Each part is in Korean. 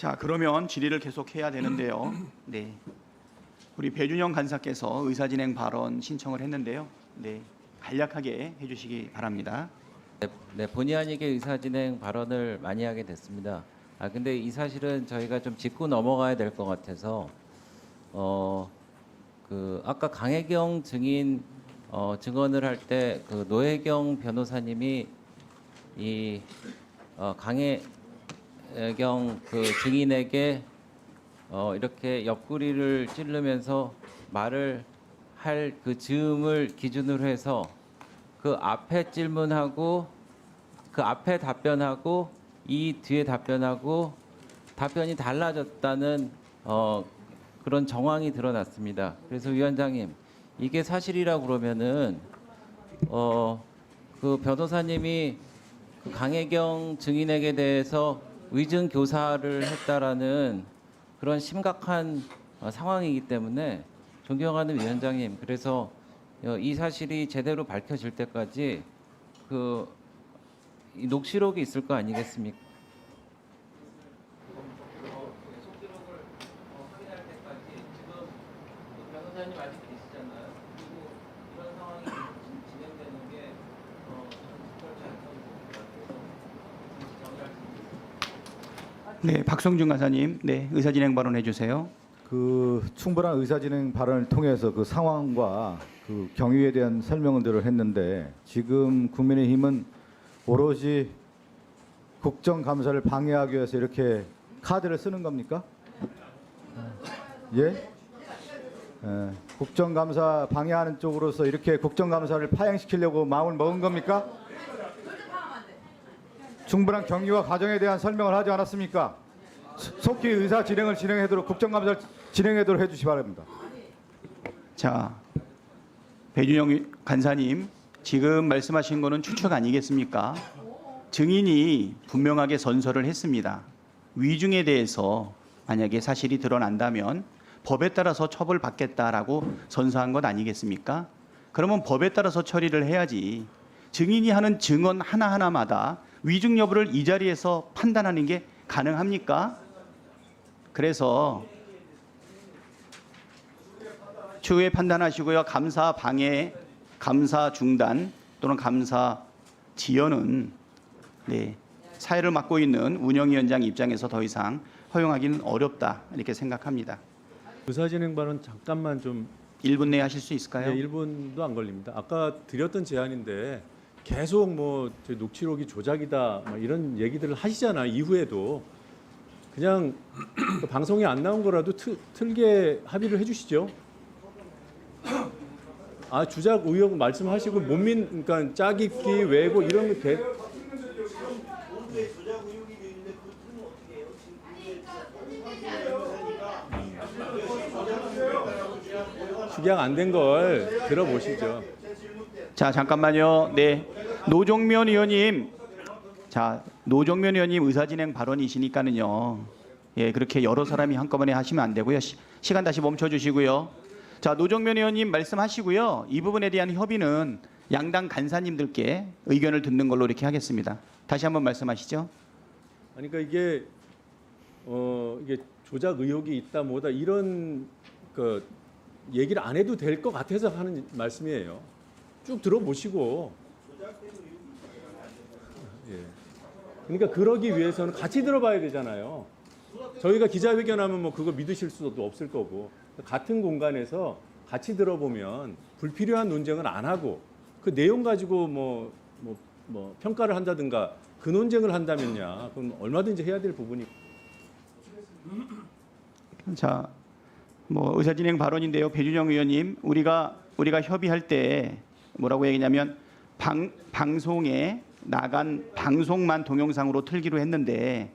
자, 그러면 질의를 계속해야 되는데요. 네, 우리 배준영 간사께서 의사진행 발언 신청을 했는데요. 네, 간략하게 해주시기 바랍니다. 네, 본의 아니게 의사진행 발언을 많이 하게 됐습니다. 근데 이 사실은 저희가 좀 짚고 넘어가야 될 것 같아서 아까 강혜경 증인 증언을 할 때 그 노혜경 변호사님이 이 강혜경 그 증인에게 이렇게 옆구리를 찌르면서 말을 할 그 즈음을 기준으로 해서 그 앞에 질문하고 그 앞에 답변하고 이 뒤에 답변하고 답변이 달라졌다는 그런 정황이 드러났습니다. 그래서 위원장님, 이게 사실이라고 그러면은 그 변호사님이 그 강혜경 증인에게 대해서 의증 교사를 했다라는 그런 심각한 상황이기 때문에 존경하는 위원장님, 그래서 이 사실이 제대로 밝혀질 때까지 이 녹취록이 있을 거 아니겠습니까? 속기록을 확인할 때까지 지금 변호사님 아직 계시잖아요. 그리고 이런 상황이 진행되는 게 적절치 않다고 봅니다. 네, 박성준 간사님, 네, 의사진행 발언해 주세요. 그 충분한 의사진행 발언을 통해서 그 상황과 그 경위에 대한 설명들을 했는데, 지금 국민의힘은 오로지 국정감사를 방해하기 위해서 이렇게 카드를 쓰는 겁니까? 예? 국정감사 방해하는 쪽으로서 이렇게 국정감사를 파행시키려고 마음을 먹은 겁니까? 충분한 경위와 과정에 대한 설명을 하지 않았습니까? 속히 의사 진행을 진행하도록, 국정감사를 진행하도록 해주시 기 바랍니다. 자, 배준영 간사님, 지금 말씀하신 거는 추측 아니겠습니까? 증인이 분명하게 선서를 했습니다. 위중에 대해서 만약에 사실이 드러난다면 법에 따라서 처벌받겠다라고 선서한 것 아니겠습니까? 그러면 법에 따라서 처리를 해야지, 증인이 하는 증언 하나하나마다 위중 여부를 이 자리에서 판단하는 게 가능합니까? 그래서 추후에 판단하시고요. 감사 방해, 감사 중단 또는 감사 지연은 사회를 맡고 있는 운영위원장 입장에서 더 이상 허용하기는 어렵다, 이렇게 생각합니다. 의사진행 발언 잠깐만 좀 1분 내에 하실 수 있을까요? 네, 1분도 안 걸립니다. 아까 드렸던 제안인데 계속 뭐 녹취록이 조작이다 뭐 이런 얘기들을 하시잖아요. 이후에도 그냥 그 방송에 안 나온 거라도 틀게 합의를 해주시죠. 주작 의혹 말씀하시고 그러니까 짜깁기, 왜곡 이런 거 축약 안 된 걸 들어보시죠. 자, 잠깐만요. 네, 노종면 의원님, 노종면 의원님 의사진행 발언이시니까는요. 예, 그렇게 여러 사람이 한꺼번에 하시면 안 되고요. 시간 다시 멈춰주시고요. 자, 노종면 의원님 말씀하시고요. 이 부분에 대한 협의는 양당 간사님들께 의견을 듣는 걸로 이렇게 하겠습니다. 다시 한번 말씀하시죠. 그러니까 이게 조작 의혹이 있다 뭐다 이런 그 얘기를 안 해도 될 것 같아서 하는 말씀이에요. 쭉 들어보시고. 예. 그러니까 그러기 위해서는 같이 들어봐야 되잖아요. 저희가 기자회견하면 뭐 그거 믿으실 수도 없을 거고, 같은 공간에서 같이 들어보면 불필요한 논쟁을 안 하고 그 내용 가지고 뭐 평가를 한다든가 그 논쟁을 한다면야 그럼 얼마든지 해야 될 부분이. 자, 뭐 의사진행 발언인데요. 배준영 의원님, 우리가 협의할 때 뭐라고 얘기냐면 방송에 나간 방송만 동영상으로 틀기로 했는데,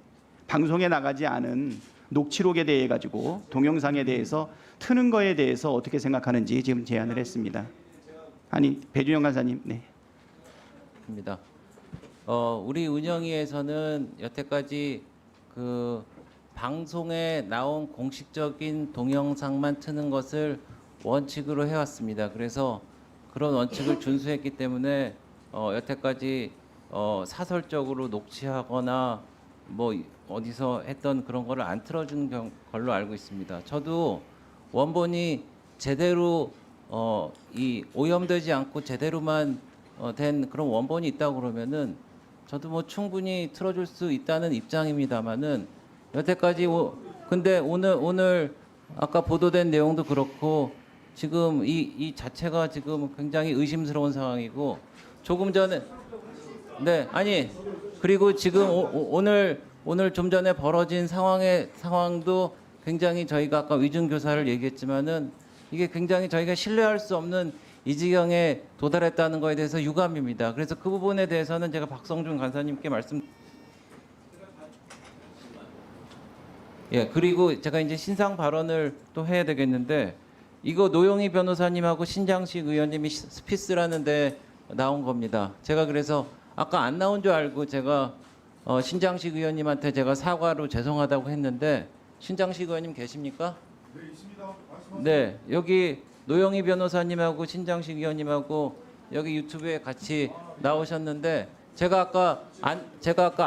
방송에 나가지 않은 녹취록에 대해 가지고 동영상에 대해서 트는 거에 대해서 어떻게 생각하는지 지금 제안을 했습니다. 아니, 배준영 간사님. 네. 입니다. 우리 운영위에서는 여태까지 그 방송에 나온 공식적인 동영상만 트는 것을 원칙으로 해왔습니다. 그래서 그런 원칙을 준수했기 때문에 여태까지 사설적으로 녹취하거나 뭐 어디서 했던 그런 거를 안 틀어주는 걸로 알고 있습니다. 저도 원본이 제대로 이 오염되지 않고 제대로만 된 그런 원본이 있다고 그러면은 저도 뭐 충분히 틀어줄 수 있다는 입장입니다만은 여태까지 근데 오늘 아까 보도된 내용도 그렇고 지금 이 자체가 지금 굉장히 의심스러운 상황이고 조금 전에 네 아니 그리고 지금 오늘 좀 전에 벌어진 상황도 굉장히 저희가 아까 위증 교사를 얘기했지만은 이게 굉장히 저희가 신뢰할 수 없는 이 지경에 도달했다는 거에 대해서 유감입니다. 그래서 그 부분에 대해서는 제가 박성준 간사님께 그리고 제가 이제 신상 발언을 또 해야 되겠는데 이거 노영희 변호사님하고 신장식 의원님이 스피스라는데 나온 겁니다. 제가 그래서 아까 안 나온 줄 알고 제가 신장식 의원님한테 제가 사과로 죄송하다고 했는데 신장식 의원님 계십니까? 네, 있습니다. 말씀하세요. 네, 여기 노영희 변호사님하고 신장식 의원님하고 여기 유튜브에 같이 나오셨는데 제가 아까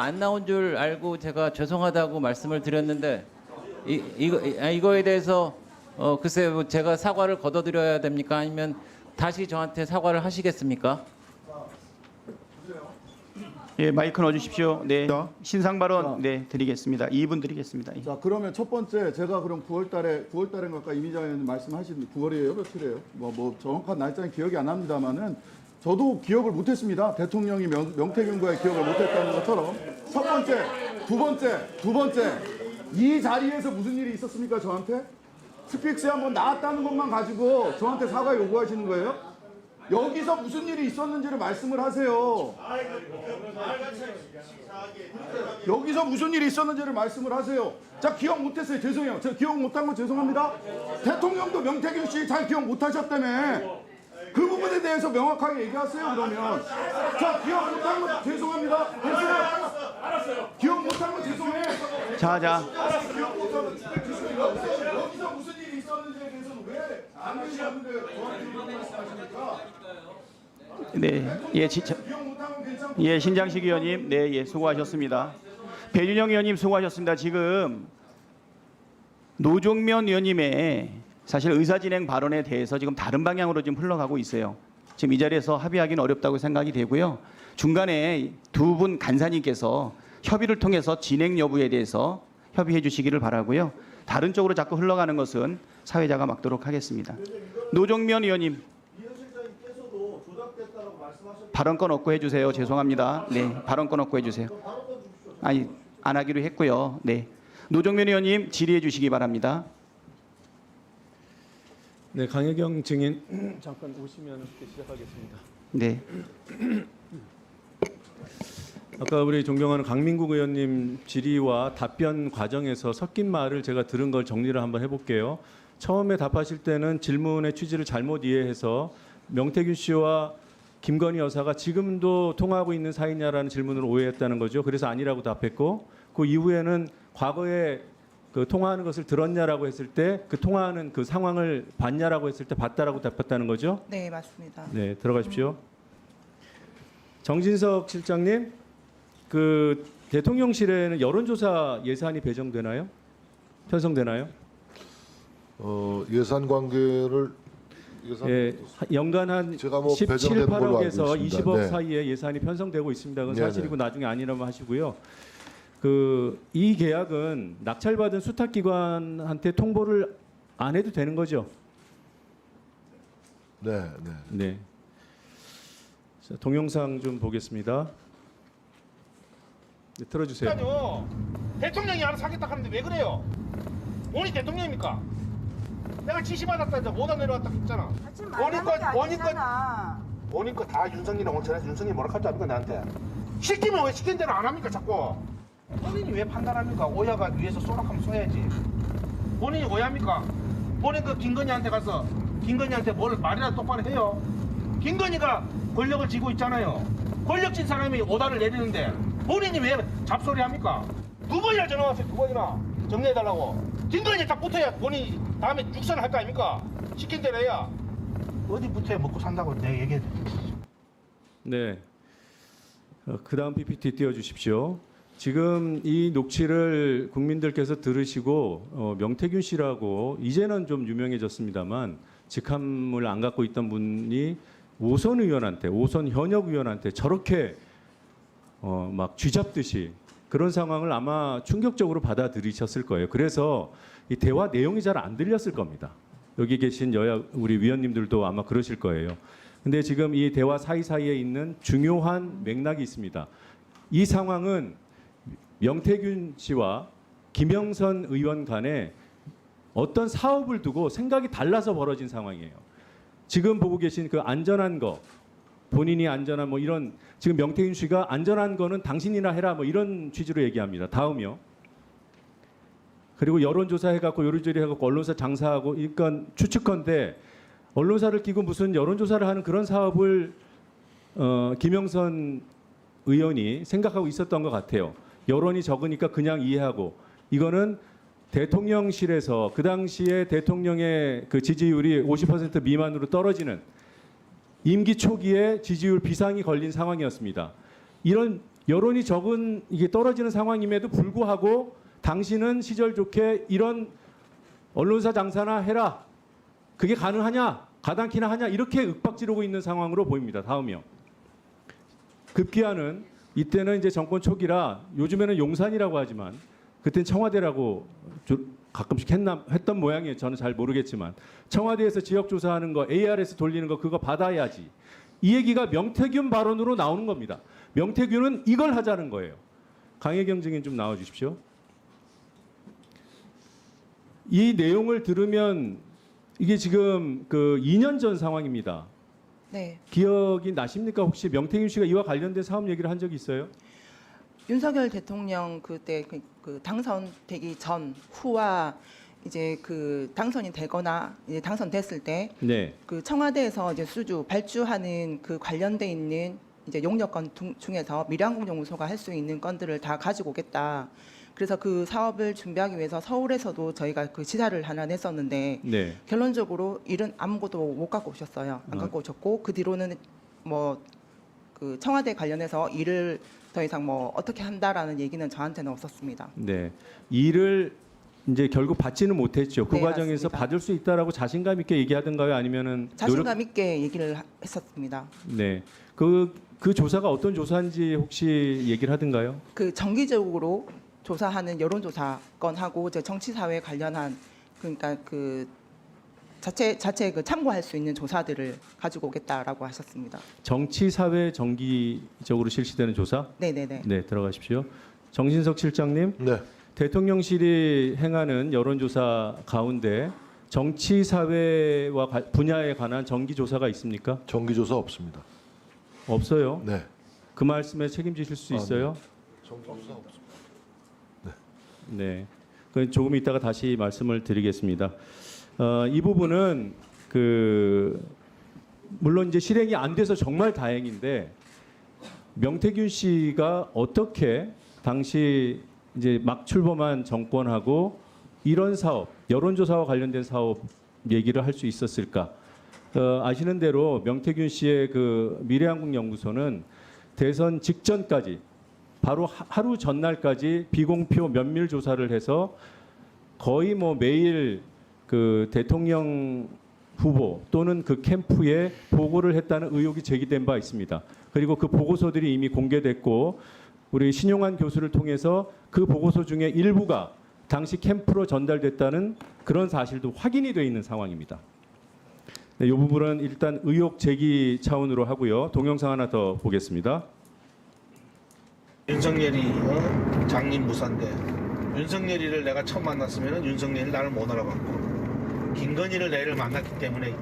안 나온 줄 알고 제가 죄송하다고 말씀을 드렸는데 이거에 대해서 글쎄 뭐 제가 사과를 거둬드려야 됩니까? 아니면 다시 저한테 사과를 하시겠습니까? 예, 마이크 넣어주십시오. 네, 신상 발언 네 드리겠습니다. 2분 드리겠습니다. 예. 자, 그러면 첫 번째 제가 그럼 9월달인가 아까 이미자 의원님 말씀하신 9월이에요, 며칠이에요? 뭐 정확한 날짜는 기억이 안 납니다만은 저도 기억을 못했습니다. 대통령이 명태균과의 기억을 못했다는 것처럼 첫 번째, 두 번째 이 자리에서 무슨 일이 있었습니까 저한테? 스픽스에 한번 나왔다는 것만 가지고 저한테 사과 요구하시는 거예요? 여기서 무슨 일이 있었는지를 말씀을 하세요. 여기서 무슨 일이 있었는지를 말씀을 하세요. 자, 기억 못했어요. 죄송해요. 제가 기억 못한 건 죄송합니다. 대통령도 명태균 씨 잘 기억 못하셨다며. 그 부분에 대해서 명확하게 얘기하세요. 그러면 자, 기억 못한 건 죄송합니다. 알았어요. 기억 못한 건 죄송해. 자. 기억 못한 건 죄송해요. 여기서 무슨 일이 있었는지에 대해서는 왜 안 계시는데 저한테 말씀하십니까? 네, 예, 신장식 의원님, 네, 예, 수고하셨습니다. 배준영 의원님 수고하셨습니다. 지금 노종면 의원님의 사실 의사진행 발언에 대해서 지금 다른 방향으로 지금 흘러가고 있어요. 지금 이 자리에서 합의하기는 어렵다고 생각이 되고요. 중간에 두 분 간사님께서 협의를 통해서 진행 여부에 대해서 협의해 주시기를 바라고요. 다른 쪽으로 자꾸 흘러가는 것은 사회자가 막도록 하겠습니다. 노종면 의원님. 발언권 없고 해주세요. 죄송합니다. 네, 발언권 없고 해주세요. 아니, 안 하기로 했고요. 네, 노종면 의원님 질의해 주시기 바랍니다. 네, 강혜경 증인 잠깐 오시면 시작하겠습니다. 네. 아까 우리 존경하는 강민국 의원님 질의와 답변 과정에서 섞인 말을 제가 들은 걸 정리를 한번 해볼게요. 처음에 답하실 때는 질문의 취지를 잘못 이해해서 명태균 씨와 김건희 여사가 지금도 통화하고 있는 사이냐라는 질문을 오해했다는 거죠. 그래서 아니라고 답했고 그 이후에는 과거에 그 통화하는 것을 들었냐라고 했을 때 그 통화하는 그 상황을 봤냐라고 했을 때 봤다라고 답했다는 거죠. 네, 맞습니다. 네, 들어가십시오. 정진석 실장님, 그 대통령실에는 여론조사 예산이 배정되나요? 편성되나요? 예산 관계를 예, 연간 한 제가 뭐 17, 배정된 걸로 알고 8억에서 있습니다. 20억 네. 사이에 예산이 편성되고 있습니다. 그건 네네. 사실이고 나중에 아니라면 하시고요. 그 이 계약은 낙찰받은 수탁기관한테 통보를 안 해도 되는 거죠? 네. 네. 자, 동영상 좀 보겠습니다. 네, 틀어주세요. 그러니까요. 대통령이 알아서 하겠다 하는데 왜 그래요? 본인이 대통령입니까? 내가 지시받았다 이제 못안 내려왔다 했잖아. 본인 거 다 윤석열이랑 옳잖아. 윤석열이 뭐라 할줄 압니까 나한테? 시키면 왜 시킨 대로 안 합니까 자꾸? 본인이 왜 판단합니까? 오야가 위에서 쏘락하면 쏘야지. 본인이 오야입니까? 본인 그 김건희한테 가서 김건희한테 뭘 말이라도 똑바로 해요. 김건희가 권력을 쥐고 있잖아요. 권력 진 사람이 오다를 내리는데 본인이 왜 잡소리 합니까? 두 번이나 전화 왔어요. 두 번이나 정리해달라고. 김건희 딱 붙어야 본인이 다음에 육선을 할 거 아닙니까? 시킨 대로 해야. 어디 붙어야 먹고 산다고 내가 얘기해. 네. 그 다음 PPT 띄워주십시오. 지금 이 녹취를 국민들께서 들으시고 명태균 씨라고 이제는 좀 유명해졌습니다만 직함을 안 갖고 있던 분이 오선 의원한테, 오선 현역 의원한테 저렇게 막 쥐잡듯이 그런 상황을 아마 충격적으로 받아들이셨을 거예요. 그래서 이 대화 내용이 잘 안 들렸을 겁니다. 여기 계신 여야 우리 위원님들도 아마 그러실 거예요. 근데 지금 이 대화 사이사이에 있는 중요한 맥락이 있습니다. 이 상황은 명태균 씨와 김영선 의원 간에 어떤 사업을 두고 생각이 달라서 벌어진 상황이에요. 지금 보고 계신 그 안전한 거, 본인이 안전한 뭐 이런, 지금 명태균 씨가 안전한 거는 당신이나 해라 뭐 이런 취지로 얘기합니다. 다음이요. 그리고 여론조사 해갖고 요리조리 해갖고 언론사 장사하고, 그러니까 추측컨대 언론사를 끼고 무슨 여론조사를 하는 그런 사업을 김영선 의원이 생각하고 있었던 것 같아요. 여론이 적으니까 그냥 이해하고, 이거는 대통령실에서 그 당시에 대통령의 그 지지율이 50% 미만으로 떨어지는 임기 초기에 지지율 비상이 걸린 상황이었습니다. 이런 여론이 적은 이게 떨어지는 상황임에도 불구하고 당신은 시절 좋게 이런 언론사 장사나 해라, 그게 가능하냐, 가당키나 하냐, 이렇게 윽박지르고 있는 상황으로 보입니다. 다음이요. 급기야는 이때는 이제 정권 초기라 요즘에는 용산이라고 하지만 그때는 청와대라고 가끔씩 했던 모양이에요. 저는 잘 모르겠지만 청와대에서 지역 조사하는 거, ARS 돌리는 거 그거 받아야지. 이 얘기가 명태균 발언으로 나오는 겁니다. 명태균은 이걸 하자는 거예요. 강혜경 증인 좀 나와 주십시오. 이 내용을 들으면 이게 지금 그 2년 전 상황입니다. 네. 기억이 나십니까? 혹시 명태균 씨가 이와 관련된 사업 얘기를 한 적이 있어요? 윤석열 대통령 그때 그 당선되기 전 후와 이제 그 당선이 되거나 이제 당선됐을 때 네. 그 청와대에서 이제 발주하는 그 관련돼 있는 이제 용역건 중에서 밀양공연구소가 할 수 있는 건들을 다 가지고 오겠다. 그래서 그 사업을 준비하기 위해서 서울에서도 저희가 그 지사를 하나 냈었는데 네. 결론적으로 일은 아무것도 못 갖고 오셨어요. 안 갖고 오셨고 그 뒤로는 뭐 그 청와대 관련해서 일을 더 이상 뭐 어떻게 한다라는 얘기는 저한테는 없었습니다. 네. 일을 이제 결국 받지는 못했죠. 그 네, 과정에서 맞습니다. 받을 수 있다라고 자신감 있게 얘기하던가요? 아니면은 자신감 있게 얘기를 했었습니다. 네. 그 조사가 어떤 조사인지 혹시 얘기를 하던가요? 그 정기적으로 조사하는 여론조사 건하고 이제 정치사회 관련한 그러니까 그 자체 그 참고할 수 있는 조사들을 가지고 오겠다라고 하셨습니다. 정치 사회 정기적으로 실시되는 조사? 네네네. 네, 들어가십시오. 정진석 실장님, 네. 대통령실이 행하는 여론조사 가운데 정치 사회와 분야에 관한 정기 조사가 있습니까? 정기조사 없습니다. 없어요. 네. 그 말씀에 책임지실 수 있어요? 정기조사 없습니다. 네. 그 조금 이따가 다시 말씀을 드리겠습니다. 이 부분은 물론 이제 실행이 안 돼서 정말 다행인데 명태균 씨가 어떻게 당시 이제 막 출범한 정권하고 이런 사업, 여론조사와 관련된 사업 얘기를 할 수 있었을까? 아시는 대로 명태균 씨의 그 미래한국연구소는 대선 직전까지 바로 하루 전날까지 비공표 면밀 조사를 해서 거의 뭐 매일 그 대통령 후보 또는 그 캠프에 보고를 했다는 의혹이 제기된 바 있습니다. 그리고 그 보고서들이 이미 공개됐고 우리 신용환 교수를 통해서 그 보고서 중에 일부가 당시 캠프로 전달됐다는 그런 사실도 확인이 돼 있는 상황입니다. 네, 이 부분은 일단 의혹 제기 차원으로 하고요. 동영상 하나 더 보겠습니다. 윤석열이 장님 무사인데 윤석열이를 내가 처음 만났으면 윤석열이 나를 못 알아봤고 김건희를 내일 만났기 때문에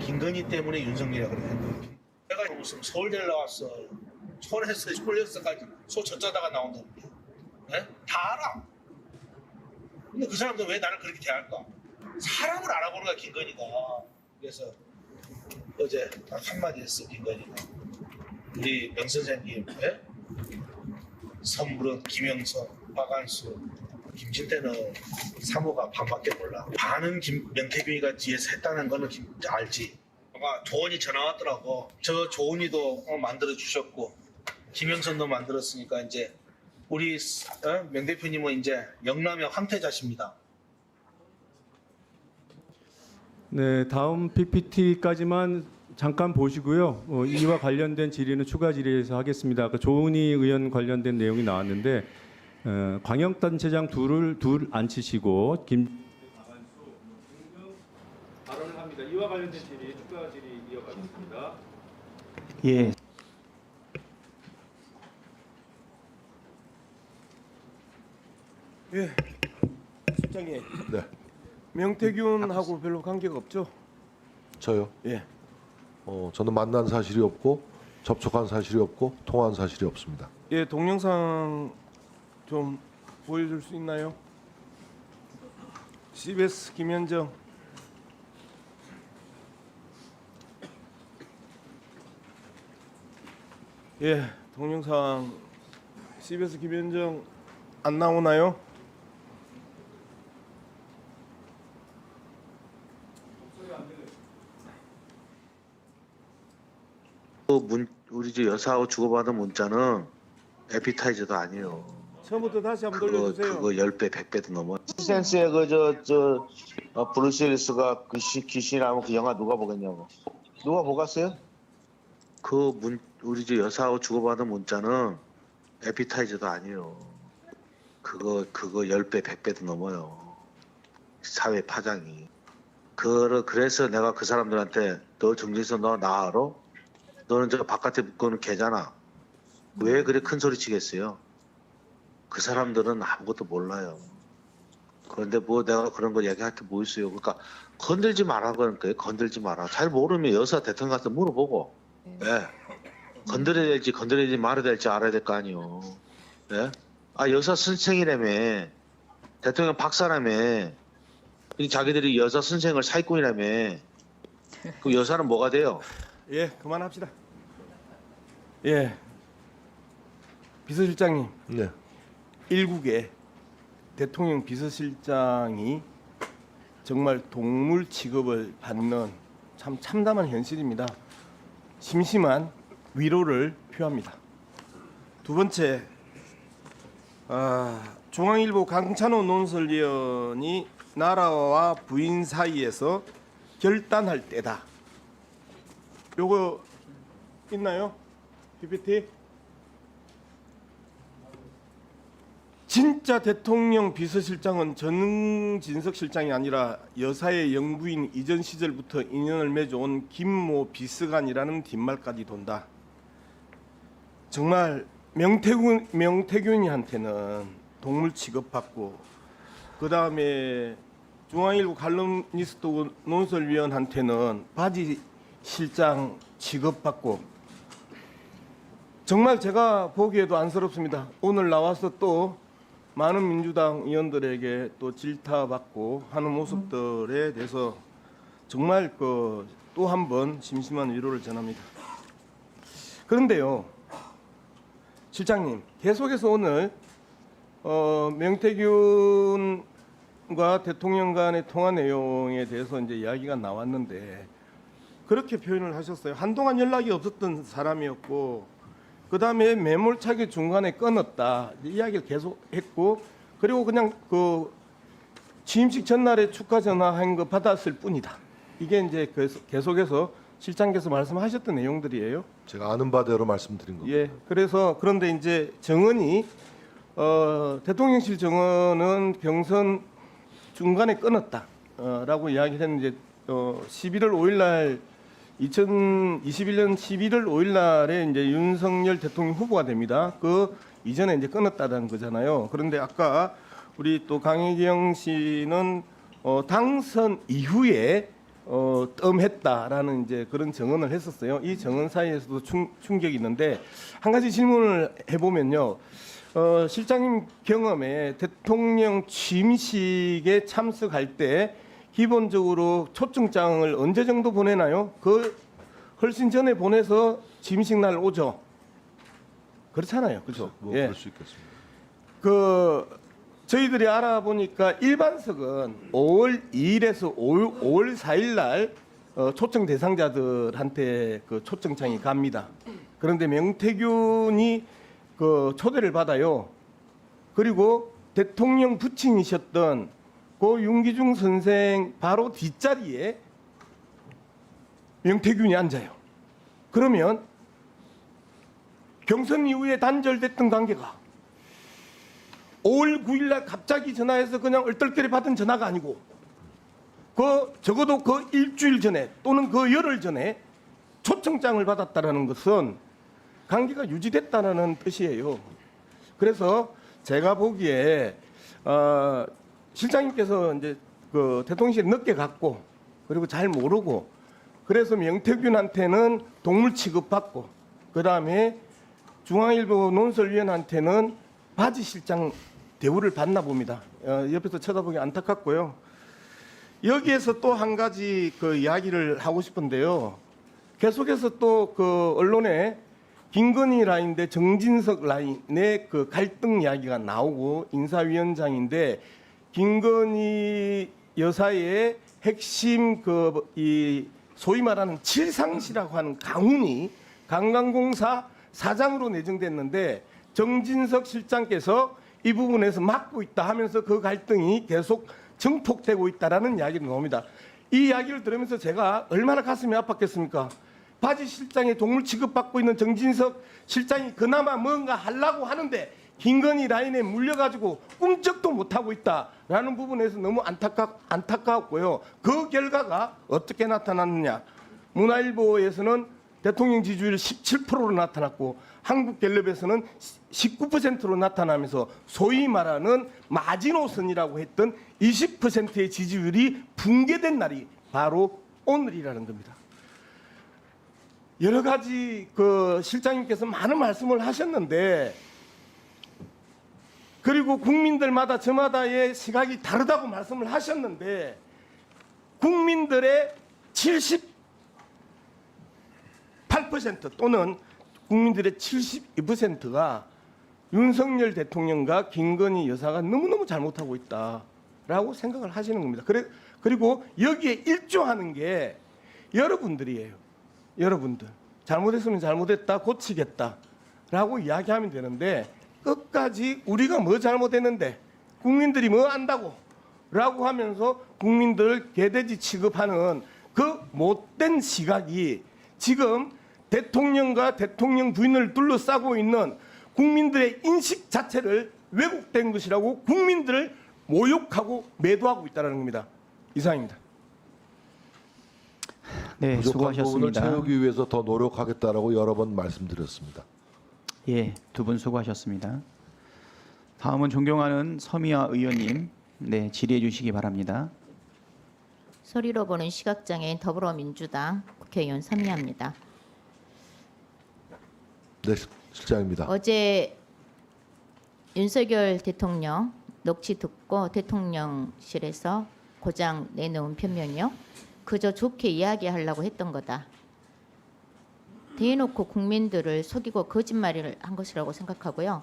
김건희 때문에 윤석열이라고 그래요. 내가 무슨 서울대를 나왔어. 서울에서 홀렸어까지 소 젖자다가 나온다는데. 네? 다 알아. 근데 그 사람들 왜 나를 그렇게 대할까? 사람을 알아보는 거야 김건희가. 그래서 어제 딱 한마디 했어 김건희가. 우리 명 선생님 네? 선물은 김영선, 박한수, 김진태는 사모가 반밖에 몰라. 반은 명태균이가 뒤에서 했다는 거는 알지. 아까 조은이 전화 왔더라고. 저 조은이도 만들어 주셨고 김영선도 만들었으니까 이제 우리 명 대표님은 이제 영남의 황태자십니다. 네, 다음 PPT까지만 잠깐 보시고요. 이와 관련된 질의는 추가 질의에서 하겠습니다. 아까 조은희 의원 관련된 내용이 나왔는데 광역단체장 둘 앉히시고 발언을 합니다. 이와 관련된 질의 추가 질의 이어가겠습니다. 예. 예, 실장님. 네. 명태균하고 별로 관계가 없죠? 저요. 예. 저는 만난 사실이 없고 접촉한 사실이 없고 통화한 사실이 없습니다. 예, 동영상 좀 보여줄 수 있나요? CBS 김현정. 예, 동영상 CBS 김현정 안 나오나요? 우리 저 여사하고 주고받은 문자는 에피타이저도 아니에요. 처음부터 다시 한번 돌려주세요. 10배, 100배도 넘어. 센스의 브루스 윌리스가 귀신이라면 그 영화 누가 보겠냐고. 누가 보겠어요? 우리 저 여사하고 주고받은 문자는 에피타이저도 아니에요. 그거 10배, 100배도 넘어요. 사회 파장이. 그래서 내가 그 사람들한테 너 정진석 너 나 알아? 너는 저 바깥에 묶어놓은 개잖아. 왜 그래 큰 소리 치겠어요? 그 사람들은 아무것도 몰라요. 그런데 뭐 내가 그런 거 얘기할 게 뭐 있어요. 그러니까 건들지 마라 그러니까 건들지 마라. 잘 모르면 여사 대통령 가서 물어보고 예. 건드려야 될지 건드리지 말아야 될지 알아야 될 거 아니요. 예? 아 여사 선생이라며 대통령 박사라며 자기들이 여사 선생을 사기꾼이라며 그 여사는 뭐가 돼요? 예, 그만합시다. 예, 비서실장님. 네. 일국의 대통령 비서실장이 정말 동물 취급을 받는 참 참담한 현실입니다. 심심한 위로를 표합니다. 두 번째, 중앙일보 강찬호 논설위원이 나라와 부인 사이에서 결단할 때다. 요거 있나요? PPT? 진짜 대통령 비서실장은 전진석 실장이 아니라 여사의 영부인 이전 시절부터 인연을 맺어온 김모 비서관이라는 뒷말까지 돈다. 정말 명태균이한테는 동물 취급받고 그 다음에 중앙일보 칼럼니스트 논설위원한테는 바지 실장 취급받고 정말 제가 보기에도 안쓰럽습니다. 오늘 나와서 또 많은 민주당 의원들에게 또 질타받고 하는 모습들에 대해서 정말 또 한 번 심심한 위로를 전합니다. 그런데요, 실장님 계속해서 오늘 명태균과 대통령 간의 통화 내용에 대해서 이제 이야기가 나왔는데 그렇게 표현을 하셨어요. 한동안 연락이 없었던 사람이었고 그 다음에 매몰차게 중간에 끊었다 이야기를 계속 했고 그리고 그냥 그 취임식 전날에 축하 전화한 거 받았을 뿐이다. 이게 이제 계속해서 실장께서 말씀하셨던 내용들이에요. 제가 아는 바대로 말씀드린 겁니다. 예. 그래서 그런데 이제 정언이 대통령실 정언은 경선 중간에 끊었다라고 이야기를 했는데 11월 5일 날 2021년 11월 5일 날에 이제 윤석열 대통령 후보가 됩니다. 그 이전에 이제 끊었다는 거잖아요. 그런데 아까 우리 또 강혜경 씨는 당선 이후에 뜸했다라는 이제 그런 정언을 했었어요. 이 정언 사이에서도 충격이 있는데 한 가지 질문을 해보면요. 실장님 경험에 대통령 취임식에 참석할 때 기본적으로 초청장을 언제 정도 보내나요? 그 훨씬 전에 보내서 취임식 날 오죠. 그렇잖아요, 그렇죠? 뭐 예. 그럴 수 있겠습니다. 저희들이 알아보니까 일반석은 5월 2일에서 5월 4일 날 초청 대상자들한테 그 초청장이 갑니다. 그런데 명태균이 그 초대를 받아요. 그리고 대통령 부친이셨던 고 윤기중 선생 바로 뒷자리에 명태균이 앉아요. 그러면 경선 이후에 단절됐던 관계가 5월 9일 날 갑자기 전화해서 그냥 얼떨결에 받은 전화가 아니고 적어도 그 일주일 전에 또는 그 열흘 전에 초청장을 받았다라는 것은 관계가 유지됐다는 뜻이에요. 그래서 제가 보기에 실장님께서 이제 그 대통령실 늦게 갔고 그리고 잘 모르고 그래서 명태균한테는 동물 취급받고 그 다음에 중앙일보 논설위원한테는 바지 실장 대우를 받나 봅니다. 옆에서 쳐다보기 안타깝고요. 여기에서 또 한 가지 그 이야기를 하고 싶은데요. 계속해서 또 그 언론에 김건희 라인 대 정진석 라인의 그 갈등 이야기가 나오고 인사위원장인데 김건희 여사의 핵심 이 소위 말하는 칠상시라고 하는 강훈이 관광공사 사장으로 내정됐는데 정진석 실장께서 이 부분에서 막고 있다 하면서 그 갈등이 계속 증폭되고 있다라는 이야기를 나옵니다. 이 이야기를 들으면서 제가 얼마나 가슴이 아팠겠습니까? 바지 실장에 동물 취급받고 있는 정진석 실장이 그나마 뭔가 하려고 하는데 김건희 라인에 물려가지고 꿈쩍도 못하고 있다라는 부분에서 너무 안타까웠고요. 그 결과가 어떻게 나타났느냐. 문화일보에서는 대통령 지지율 17%로 나타났고 한국갤럽에서는 19%로 나타나면서 소위 말하는 마지노선이라고 했던 20%의 지지율이 붕괴된 날이 바로 오늘이라는 겁니다. 여러 가지 그 실장님께서 많은 말씀을 하셨는데 그리고 국민들마다 저마다의 시각이 다르다고 말씀을 하셨는데 국민들의 78% 또는 국민들의 72%가 윤석열 대통령과 김건희 여사가 너무너무 잘못하고 있다라고 생각을 하시는 겁니다. 그리고 여기에 일조하는 게 여러분들이에요. 여러분들. 잘못했으면 잘못했다, 고치겠다라고 이야기하면 되는데 끝까지 우리가 뭐 잘못했는데 국민들이 뭐 안다고 라고 하면서 국민들 개돼지 취급하는 그 못된 시각이 지금 대통령과 대통령 부인을 둘러싸고 있는 국민들의 인식 자체를 왜곡된 것이라고 국민들을 모욕하고 매도하고 있다는 겁니다. 이상입니다. 네, 부족한 부분을 수고하셨습니다. 채우기 위해서 더 노력하겠다라고 여러 번 말씀드렸습니다. 예, 두 분 수고하셨습니다. 다음은 존경하는 서미화 의원님, 네, 질의해 주시기 바랍니다. 소리로 보는 시각장애인 더불어민주당 국회의원 서미화입니다. 네, 실장입니다. 어제 윤석열 대통령 녹취 듣고 대통령실에서 고장 내놓은 편명이요. 그저 좋게 이야기하려고 했던 거다. 대놓고 국민들을 속이고 거짓말을 한 것이라고 생각하고요.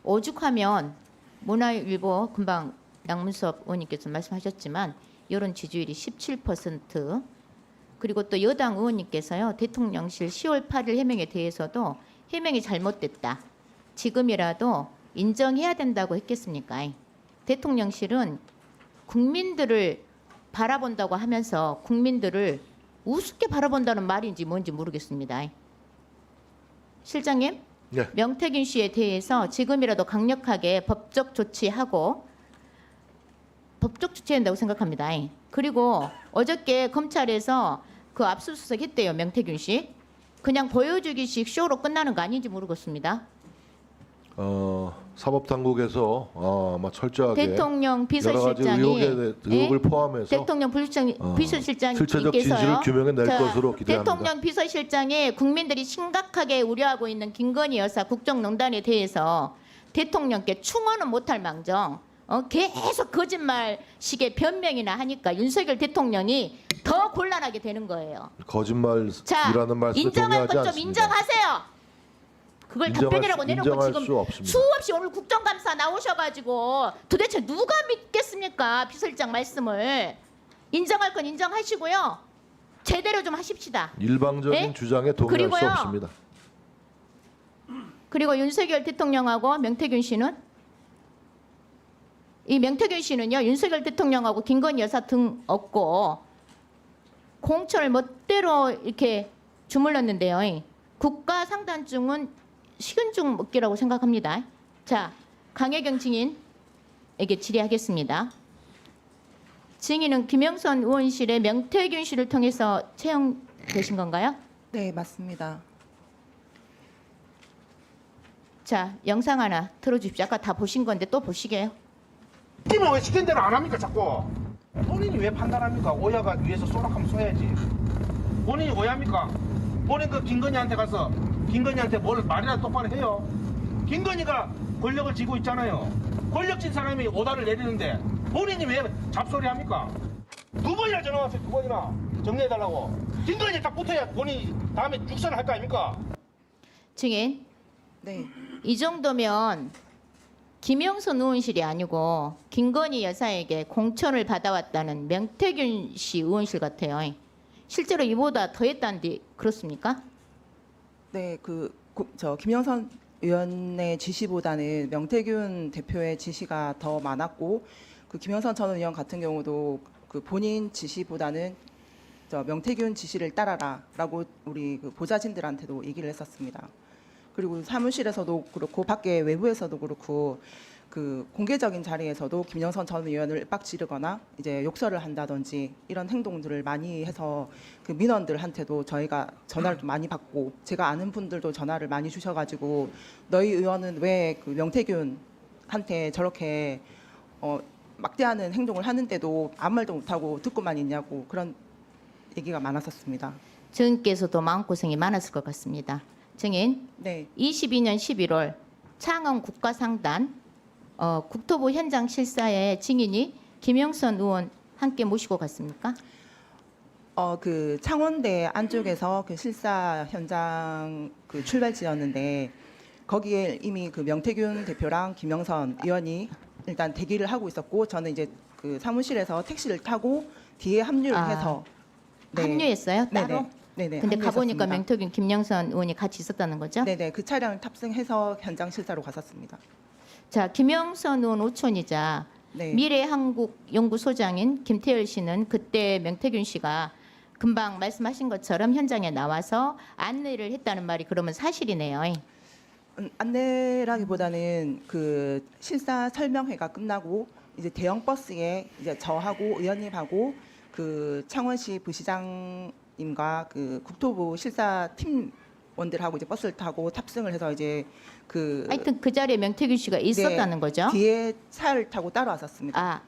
오죽하면 문화일보 금방 양문섭 의원님께서 말씀하셨지만 여론 지지율이 17% 그리고 또 여당 의원님께서요. 대통령실 10월 8일 해명에 대해서도 해명이 잘못됐다. 지금이라도 인정해야 된다고 했겠습니까? 대통령실은 국민들을 바라본다고 하면서 국민들을 우습게 바라본다는 말인지 뭔지 모르겠습니다. 실장님, 네. 명태균 씨에 대해서 지금이라도 강력하게 법적 조치하고 법적 조치한다고 생각합니다. 그리고 어저께 검찰에서 그 압수수색 했대요. 명태균 씨. 그냥 보여주기식 쇼로 끝나는 거 아닌지 모르겠습니다. 사법당국에서 아마 철저하게 대통령 여러 가지 비서실장이 의혹을 포함해서 대통령 실체적 진실을 규명해 낼 것으로 기대합니다. 대통령 비서실장이 국민들이 심각하게 우려하고 있는 김건희 여사 국정농단에 대해서 대통령께 충원은 못할 망정 계속 거짓말식의 변명이나 하니까 윤석열 대통령이 더 곤란하게 되는 거예요. 거짓말이라는 말씀을 인정할 동의하지 것 좀 않습니다. 인정하세요. 그걸 답변이라고 내놓고 인정할 지금 수 없습니다. 수없이 오늘 국정감사 나오셔가지고 도대체 누가 믿겠습니까? 비서실장 말씀을. 인정할 건 인정하시고요. 제대로 좀 하십시다. 일방적인 네? 주장에 동의할 수 그리고요. 없습니다. 그리고 윤석열 대통령하고 명태균 씨는 이 명태균 씨는요 윤석열 대통령하고 김건희 여사 등 없고 공천을 멋대로 이렇게 주물렀는데요. 국가상단증은 식은죽 먹기라고 생각합니다. 자, 강혜경 증인에게 질의하겠습니다. 증인은 김영선 의원실의 명태균 씨를 통해서 채용되신 건가요? 네, 맞습니다. 자, 영상 하나 틀어주십시오. 아까 다 보신 건데 또 보시게요. 시키면 왜 시킨 대로 안 합니까 자꾸? 본인이 왜 판단합니까? 오야가 위에서 쏘락하면 쏘야지. 본인이 오야입니까? 본인 그 김건희한테 가서 김건희한테 뭘 말이나 똑바로 해요. 김건희가 권력을 쥐고 있잖아요. 권력진 사람이 오다를 내리는데 본인이 왜 잡소리 합니까? 2번이나 전화 왔어요. 2번이나 정리해달라고. 김건희 딱 붙어야 본인이 다음에 육선을 할 거 아닙니까? 증인, 네. 이 정도면 김영선 의원실이 아니고 김건희 여사에게 공천을 받아왔다는 명태균 씨 의원실 같아요. 실제로 이보다 더 했다는데 그렇습니까? 네, 저 김영선 의원의 지시보다는 명태균 대표의 지시가 더 많았고, 그 김영선 전 의원 같은 경우도 그 본인 지시보다는 저 명태균 지시를 따라라라고 우리 그 보좌진들한테도 얘기를 했었습니다. 그리고 사무실에서도 그렇고 밖에 외부에서도 그렇고 그 공개적인 자리에서도 김영선 전 의원을 빡지르거나 이제 욕설을 한다든지 이런 행동들을 많이 해서 그 민원들한테도 저희가 전화를 좀 많이 받고, 제가 아는 분들도 전화를 많이 주셔가지고 너희 의원은 왜 그 명태균한테 저렇게 막대하는 행동을 하는데도 아무 말도 못하고 듣고만 있냐고 그런 얘기가 많았었습니다. 증인께서도 마음고생이 많았을 것 같습니다. 증인, 네. 22년 11월 창원 국가상단 국토부 현장 실사에 증인이 김영선 의원 함께 모시고 갔습니까? 그 창원대 안쪽에서 그 실사 현장 그 출발지였는데 거기에 이미 그 명태균 대표랑 김영선 의원이 일단 대기를 하고 있었고, 저는 이제 그 사무실에서 택시를 타고 뒤에 합류를 해서 합류했어요? 따로? 네네. 네네. 근데 가보니까 합류했었습니다. 명태균, 김영선 의원이 같이 있었다는 거죠? 네네. 그 차량을 탑승해서 현장 실사로 갔었습니다. 자, 김영선 의원 오촌이자 네. 미래한국연구소장인 김태열 씨는 그때 명태균 씨가 금방 말씀하신 것처럼 현장에 나와서 안내를 했다는 말이 그러면 사실이네요. 안내라기보다는 그 실사 설명회가 끝나고 이제 대형 버스에 이제 저하고 의원님하고 그 창원시 부시장님과 그 국토부 실사 팀원들하고 이제 버스를 타고 탑승을 해서 이제 그 하여튼 그 자리에 명태균 씨가 있었다는 거죠? 뒤에 차를 타고 따라왔었습니다. 아,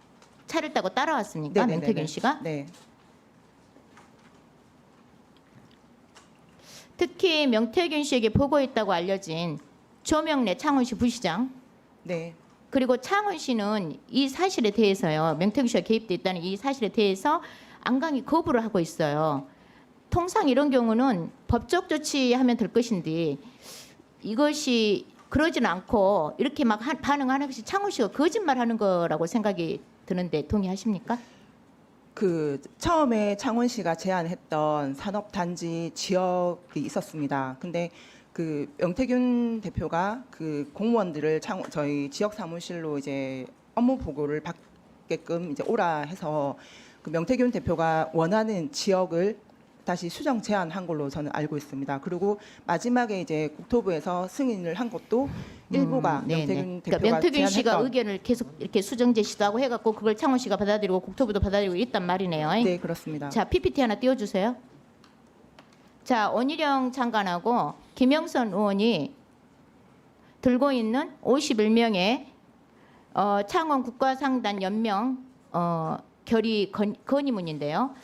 차를 타고 따라왔습니까? 네네네네. 명태균 씨가? 네. 특히 명태균 씨에게 보고했다고 알려진 조명래 창원시 부시장, 네. 그리고 창원시는 이 사실에 대해서요, 명태균 씨가 개입돼 있다는 이 사실에 대해서 안강히 거부를 하고 있어요. 통상 이런 경우는 법적 조치하면 될 것인데 이것이 그러지는 않고 이렇게 막 반응하는 것이 창원시가 거짓말하는 거라고 생각이 드는데 동의하십니까? 그 처음에 창원시가 제안했던 산업단지 지역이 있었습니다. 근데 그 명태균 대표가 그 공무원들을 저희 지역 사무실로 이제 업무 보고를 받게끔 이제 오라 해서 그 명태균 대표가 원하는 지역을 다시 수정 제안한 걸로 저는 알고 있습니다. 그리고 마지막에 이제 국토부에서 승인을 한 것도 일부가 네네. 명태균 대표가 그러니까 명태균 씨가 제안했던 의견을 계속 이렇게 수정 제시도 하고 해갖고 그걸 창원시가 받아들이고 국토부도 받아들이고 있단 말이네요. 네, 그렇습니다. 자, PPT 하나 띄워주세요. 자, 원희룡 장관하고 김영선 의원이 들고 있는 51명의 창원 국가상단 연명 결의 건의문인데요.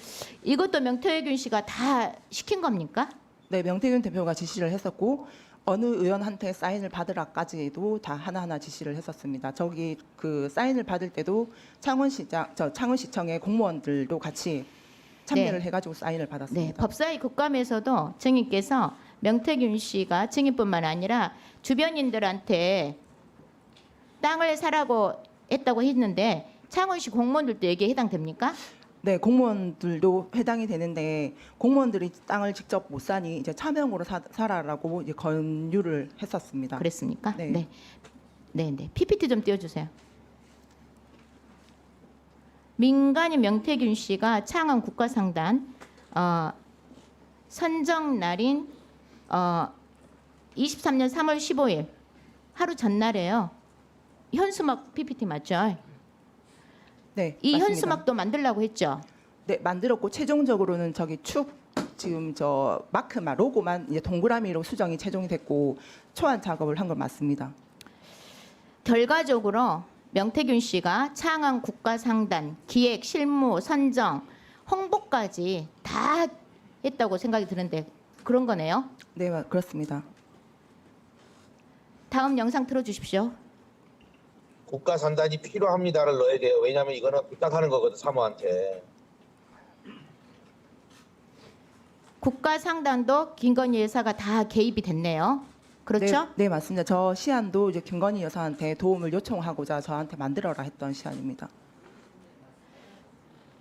이것도 명태균 씨가 다 시킨 겁니까? 네, 명태균 대표가 지시를 했었고 어느 의원한테 사인을 받으라까지도 다 하나하나 지시를 했었습니다. 저기 그 사인을 받을 때도 창원시청의 공무원들도 같이 참여를 해가지고 사인을 받았습니다. 네, 법사위 국감에서도 증인께서 명태균 씨가 증인뿐만 아니라 주변인들한테 땅을 사라고 했다고 했는데 창원시 공무원들도 여기에 해당됩니까? 네, 공무원들도 해당이 되는데 공무원들이 땅을 직접 못 사니 이제 차명으로 사라라고 이제 권유를 했었습니다. 그랬습니까? 네. 네. 네, 네. PPT 좀 띄워주세요. 민간인 명태균 씨가 창원 국가상단 선정 날인 23년 3월 15일 하루 전날에요. 현수막 PPT 맞죠? 네, 이 맞습니다. 현수막도 만들라고 했죠. 네, 만들었고 최종적으로는 저기 축 지금 저 마크만 로고만 이제 동그라미로 수정이 최종이 됐고 초안 작업을 한 건 맞습니다. 결과적으로 명태균 씨가 창원 국가상단 기획, 실무, 선정, 홍보까지 다 했다고 생각이 드는데 그런 거네요. 네, 그렇습니다. 다음 영상 틀어주십시오. 국가 산단이 필요합니다를 넣어야 돼요. 왜냐하면 이거는 부탁하는 거거든 사모한테. 국가상단도 김건희 여사가 다 개입이 됐네요. 그렇죠? 네, 네, 맞습니다. 저 시안도 이제 김건희 여사한테 도움을 요청하고자 저한테 만들어라 했던 시안입니다.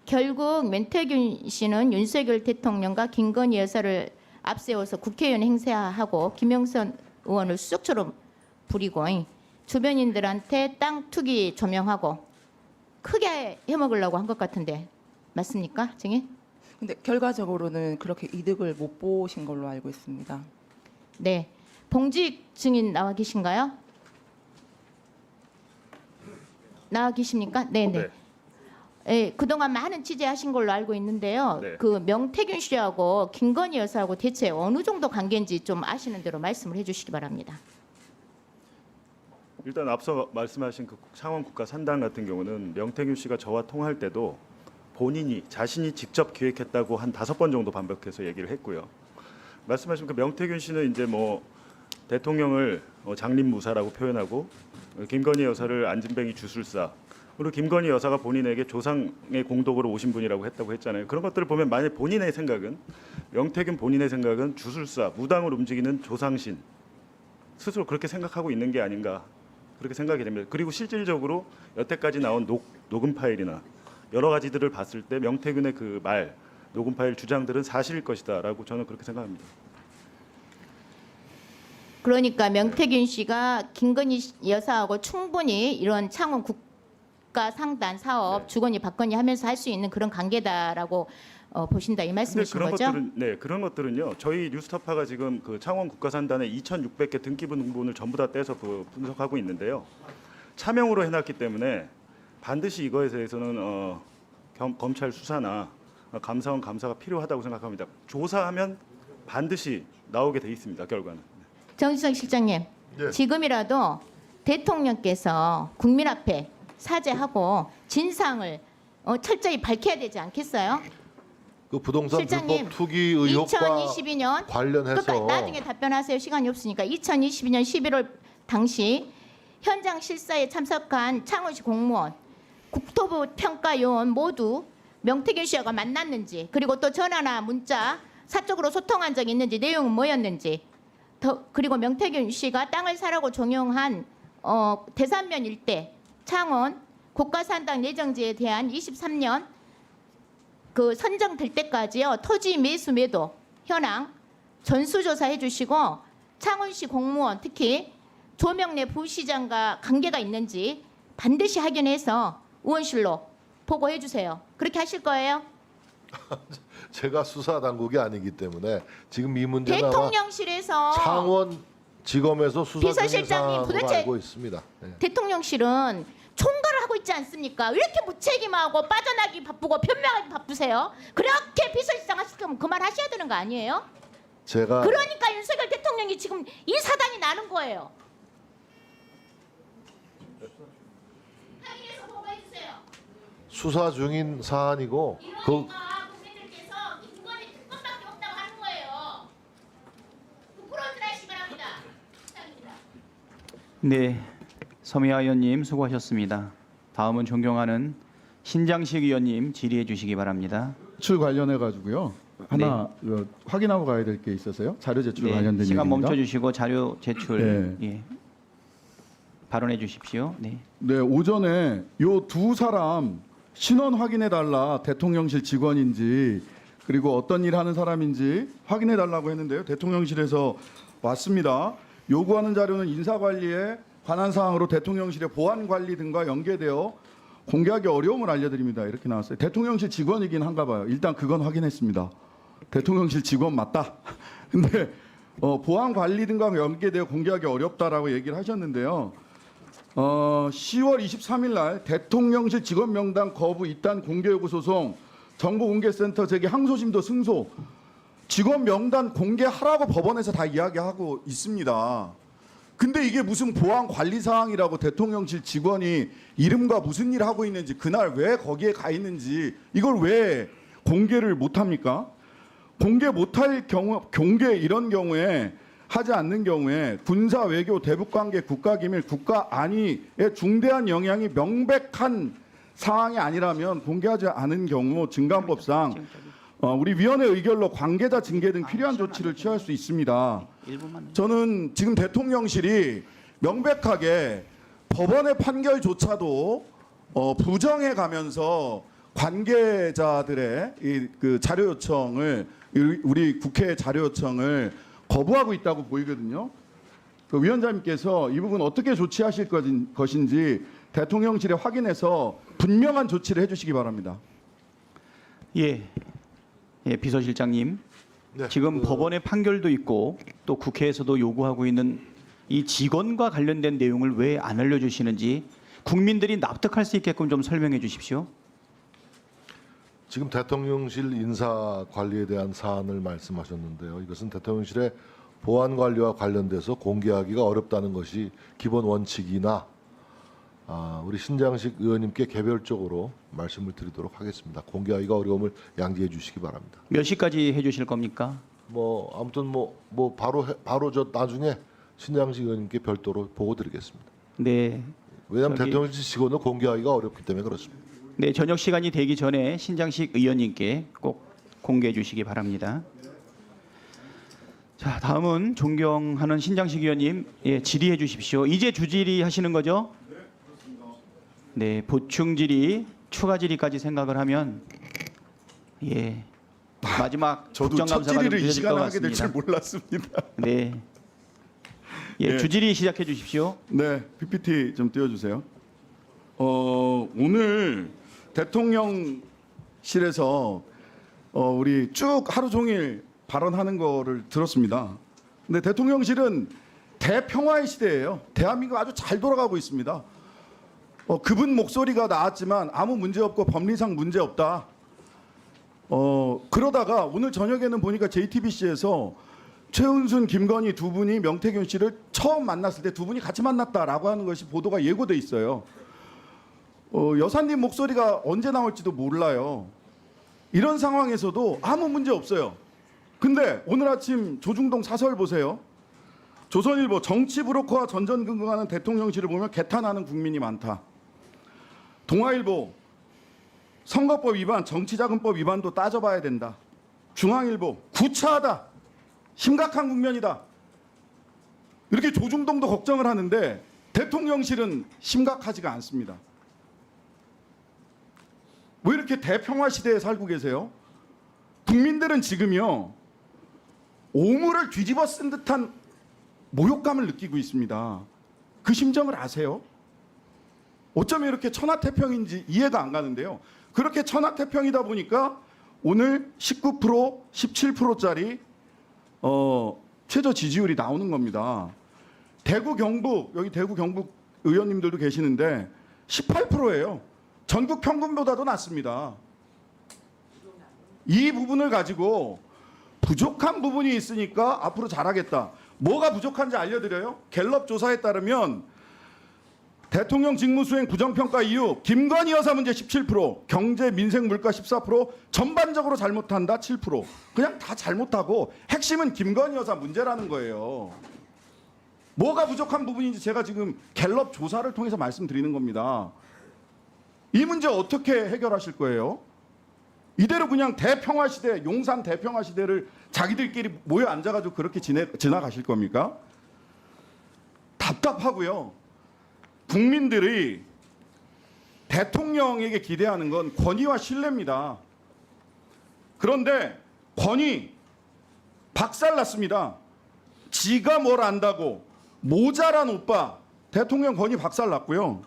결국 명태균 씨는 윤석열 대통령과 김건희 여사를 앞세워서 국회의원 행세하고 김영선 의원을 수석처럼 부리고 주변인들한테 땅 투기 조명하고 크게 해먹으려고 한 것 같은데 맞습니까, 증인? 근데 결과적으로는 그렇게 이득을 못 보신 걸로 알고 있습니다. 네, 봉직 증인 나와 계신가요? 나와 계십니까? 네, 네. 예, 그동안 많은 취재하신 걸로 알고 있는데요. 네. 그 명태균 씨하고 김건희 여사하고 대체 어느 정도 관계인지 좀 아시는 대로 말씀을 해주시기 바랍니다. 일단 앞서 말씀하신 그 창원 국가 산단 같은 경우는 명태균 씨가 저와 통화할 때도 본인이 자신이 직접 기획했다고 한 5번 정도 반복해서 얘기를 했고요. 말씀하신 그 명태균 씨는 이제 뭐 대통령을 장림무사라고 표현하고 김건희 여사를 안진뱅이 주술사, 그리고 김건희 여사가 본인에게 조상의 공덕으로 오신 분이라고 했다고 했잖아요. 그런 것들을 보면 만약 본인의 생각은, 명태균 본인의 생각은 주술사, 무당을 움직이는 조상신 스스로 그렇게 생각하고 있는 게 아닌가, 그렇게 생각이 됩니다. 그리고 실질적으로 여태까지 나온 녹음 파일이나 여러 가지들을 봤을 때 명태균의 그 말, 녹음 파일 주장들은 사실일 것이다라고 저는 그렇게 생각합니다. 그러니까 명태균 씨가 김건희 여사하고 충분히 이런 창원 국가 상단 사업 주거니 받거니 하면서 할 수 있는 그런 관계다라고 보신다 이 말씀이신 그런 거죠? 것들은 그런 것들은요. 저희 뉴스타파가 지금 그 창원 국가산단의 2,600개 등기부등본을 전부 다 떼서 분석하고 있는데요. 차명으로 해놨기 때문에 반드시 이거에 대해서는 검찰 수사나 감사원 감사가 필요하다고 생각합니다. 조사하면 반드시 나오게 돼 있습니다. 결과는. 정진석 실장님, 네. 지금이라도 대통령께서 국민 앞에 사죄하고 진상을 철저히 밝혀야 되지 않겠어요? 그 부동산 실장님, 불법 투기 의혹과 2022년 관련해서 나중에 답변하세요. 시간이 없으니까 2022년 11월 당시 현장 실사에 참석한 창원시 공무원, 국토부 평가 요원 모두 명태균 씨와 만났는지, 그리고 또 전화나 문자 사적으로 소통한 적이 있는지, 내용은 뭐였는지, 그리고 명태균 씨가 땅을 사라고 종용한 대산면 일대 창원 국가산당 예정지에 대한 23년 그 선정될 때까지요 토지 매수 매도 현황 전수조사해 주시고 창원시 공무원 특히 조명래 부시장과 관계가 있는지 반드시 확인해서 의원실로 보고해 주세요. 그렇게 하실 거예요? 제가 수사 당국이 아니기 때문에 지금 이 문제는 아마 대통령실에서 창원지검에서 수사 중인 비서실장님, 사안으로 도대체 알고 있습니다. 네. 대통령실은 총괄을 하고 있지 않습니까? 왜 이렇게 무책임하고 빠져나기 바쁘고 변명하기 바쁘세요? 그렇게 비서실장 하실 거면 그만하셔야 되는 거 아니에요? 제가 그러니까 윤석열 대통령이 지금 이 사단이 나는 거예요. 확인해서 보고해 주세요. 수사 중인 사안이고 그 이러니까 국민들께서 김건희 특검밖에 없다고 하는 거예요. 부끄러운 줄 아시기 바랍니다. 감사합니다. 네, 서미아 의원님 수고하셨습니다. 다음은 존경하는 신장식 의원님 질의해 주시기 바랍니다. 제출 관련해 가지고요. 하나 확인하고 가야 될 게 있어서요. 자료 제출 관련된 시간 얘기입니다. 멈춰 주시고 자료 제출 예, 발언해 주십시오. 네. 네, 오전에 요 두 사람 신원 확인해 달라, 대통령실 직원인지 그리고 어떤 일 하는 사람인지 확인해 달라고 했는데요. 대통령실에서 왔습니다. 요구하는 자료는 인사관리에 관한 사항으로 대통령실의 보안관리 등과 연계되어 공개하기 어려움을 알려드립니다. 이렇게 나왔어요. 대통령실 직원이긴 한가 봐요. 일단 그건 확인했습니다. 대통령실 직원 맞다. 근데 보안 관리 등과 연계되어 공개하기 어렵다라고 얘기를 하셨는데요. 10월 23일 날 대통령실 직원 명단 거부 이단 공개 요구 소송 정보공개센터 제기 항소심도 승소 직원 명단 공개하라고 법원에서 다 이야기하고 있습니다. 근데 이게 무슨 보안 관리 사항이라고 대통령실 직원이 이름과 무슨 일을 하고 있는지 그날 왜 거기에 가 있는지 이걸 왜 공개를 못 합니까? 공개 못할 경우 공개 이런 경우에 하지 않는 경우에 군사 외교 대북 관계 국가 기밀 국가 안위에 중대한 영향이 명백한 사항이 아니라면 공개하지 않은 경우 증감법상 우리 위원회 의결로 관계자 징계 등 필요한 조치를 취할 수 있습니다. 저는 지금 대통령실이 명백하게 법원의 판결조차도 부정해 가면서 관계자들의 그 자료 요청을 우리 국회 자료 요청을 거부하고 있다고 보이거든요. 그 위원장님께서 이 부분 어떻게 조치하실 것인지 대통령실에 확인해서 분명한 조치를 해주시기 바랍니다. 예, 비서실장님. 네, 지금 법원의 판결도 있고 또 국회에서도 요구하고 있는 이 직원과 관련된 내용을 왜 안 알려주시는지 국민들이 납득할 수 있게끔 좀 설명해 주십시오. 지금 대통령실 인사 관리에 대한 사안을 말씀하셨는데요. 이것은 대통령실의 보안 관리와 관련돼서 공개하기가 어렵다는 것이 기본 원칙이나 우리 신장식 의원님께 개별적으로 말씀을 드리도록 하겠습니다. 공개하기가 어려움을 양지해 주시기 바랍니다. 몇 시까지 해주실 겁니까? 아무튼 바로 저 나중에 신장식 의원님께 별도로 보고 드리겠습니다. 네. 왜냐하면 대통령실 직원을 공개하기가 어렵기 때문에 그렇습니다. 네, 저녁 시간이 되기 전에 신장식 의원님께 꼭 공개해 주시기 바랍니다. 자, 다음은 존경하는 신장식 의원님, 질의해 주십시오. 이제 주질의 하시는 거죠? 네, 보충 질의, 추가 질의까지 생각을 하면 마지막 저도 첫 국정감사가 질의를 이 늦어질 시간에 것 하게 될 줄 같습니다. 몰랐습니다. 네, 네. 주질의 시작해 주십시오. 네, PPT 좀 띄워주세요. 오늘 대통령실에서 우리 쭉 하루 종일 발언하는 거를 들었습니다. 근데 대통령실은 대평화의 시대예요. 대한민국 아주 잘 돌아가고 있습니다. 그분 목소리가 나왔지만 아무 문제 없고 법리상 문제 없다. 그러다가 오늘 저녁에는 보니까 JTBC에서 최은순, 김건희 두 분이 명태균 씨를 처음 만났을 때 두 분이 같이 만났다라고 하는 것이 보도가 예고돼 있어요. 여사님 목소리가 언제 나올지도 몰라요. 이런 상황에서도 아무 문제 없어요. 근데 오늘 아침 조중동 사설 보세요. 조선일보 정치 브로커와 전전긍긍하는 대통령실을 보면 개탄하는 국민이 많다. 동아일보 선거법 위반, 정치자금법 위반도 따져봐야 된다. 중앙일보 구차하다. 심각한 국면이다. 이렇게 조중동도 걱정을 하는데 대통령실은 심각하지가 않습니다. 왜 이렇게 대평화 시대에 살고 계세요? 국민들은 지금요 오물을 뒤집어 쓴 듯한 모욕감을 느끼고 있습니다. 그 심정을 아세요? 어쩌면 이렇게 천하태평인지 이해가 안 가는데요. 그렇게 천하태평이다 보니까 오늘 19%, 17%짜리 최저 지지율이 나오는 겁니다. 대구 경북, 여기 대구 경북 의원님들도 계시는데 18%예요. 전국 평균보다도 낮습니다. 이 부분을 가지고 부족한 부분이 있으니까 앞으로 잘하겠다. 뭐가 부족한지 알려드려요. 갤럽 조사에 따르면 대통령 직무수행 부정평가 이유 김건희 여사 문제 17%, 경제 민생 물가 14%, 전반적으로 잘못한다 7%. 그냥 다 잘못하고 핵심은 김건희 여사 문제라는 거예요. 뭐가 부족한 부분인지 제가 지금 갤럽 조사를 통해서 말씀드리는 겁니다. 이 문제 어떻게 해결하실 거예요? 이대로 그냥 대평화 시대, 용산 대평화 시대를 자기들끼리 모여 앉아가지고 그렇게 지나가실 겁니까? 답답하고요. 국민들이 대통령에게 기대하는 건 권위와 신뢰입니다. 그런데 권위 박살났습니다. 지가 뭘 안다고 모자란 오빠 대통령 권위 박살났고요.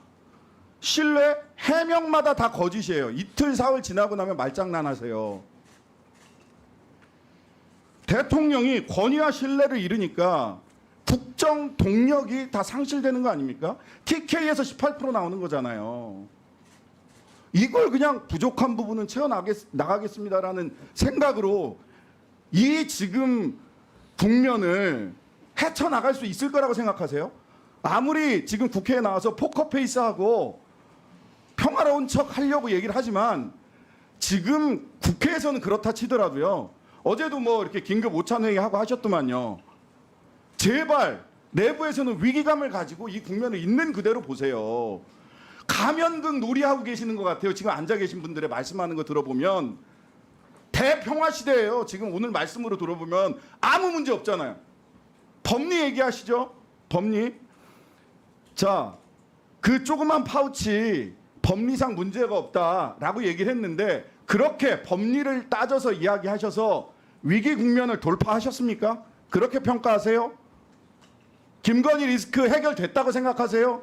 신뢰 해명마다 다 거짓이에요. 이틀 사흘 지나고 나면 말장난하세요. 대통령이 권위와 신뢰를 잃으니까 국정 동력이 다 상실되는 거 아닙니까? TK에서 18% 나오는 거잖아요. 이걸 그냥 부족한 부분은 채워나가겠습니다라는 생각으로 이 지금 국면을 헤쳐나갈 수 있을 거라고 생각하세요? 아무리 지금 국회에 나와서 포커페이스하고 평화로운 척 하려고 얘기를 하지만 지금 국회에서는 그렇다 치더라도요. 어제도 뭐 이렇게 긴급 오찬회의 하고 하셨더만요. 제발 내부에서는 위기감을 가지고 이 국면을 있는 그대로 보세요. 가면극 놀이하고 계시는 것 같아요. 지금 앉아 계신 분들의 말씀하는 거 들어보면 대평화 시대예요. 지금 오늘 말씀으로 들어보면 아무 문제 없잖아요. 법리 얘기하시죠? 법리. 자, 그 조그만 파우치 법리상 문제가 없다라고 얘기를 했는데 그렇게 법리를 따져서 이야기하셔서 위기 국면을 돌파하셨습니까? 그렇게 평가하세요? 김건희 리스크 해결됐다고 생각하세요?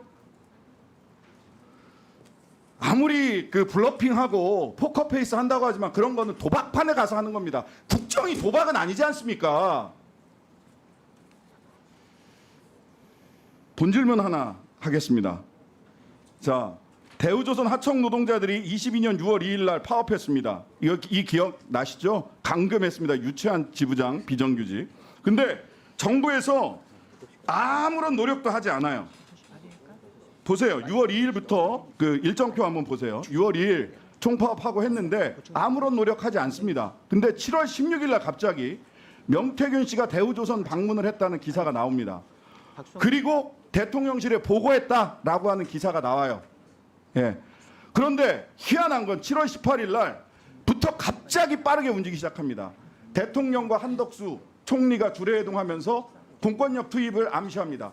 아무리 그 블러핑하고 포커페이스 한다고 하지만 그런 거는 도박판에 가서 하는 겁니다. 국정이 도박은 아니지 않습니까? 본질문 하나 하겠습니다. 자, 대우조선 하청 노동자들이 22년 6월 2일 날 파업했습니다. 이 기억 나시죠? 감금했습니다. 유치한 지부장 비정규직. 근데 정부에서 아무런 노력도 하지 않아요. 보세요. 6월 2일부터 그 일정표 한번 보세요. 6월 2일 총파업하고 했는데 아무런 노력하지 않습니다. 근데 7월 16일 날 갑자기 명태균 씨가 대우조선 방문을 했다는 기사가 나옵니다. 그리고 대통령실에 보고했다라고 하는 기사가 나와요. 예. 그런데 희한한 건 7월 18일 날부터 갑자기 빠르게 움직이기 시작합니다. 대통령과 한덕수 총리가 주례회동하면서 공권력 투입을 암시합니다.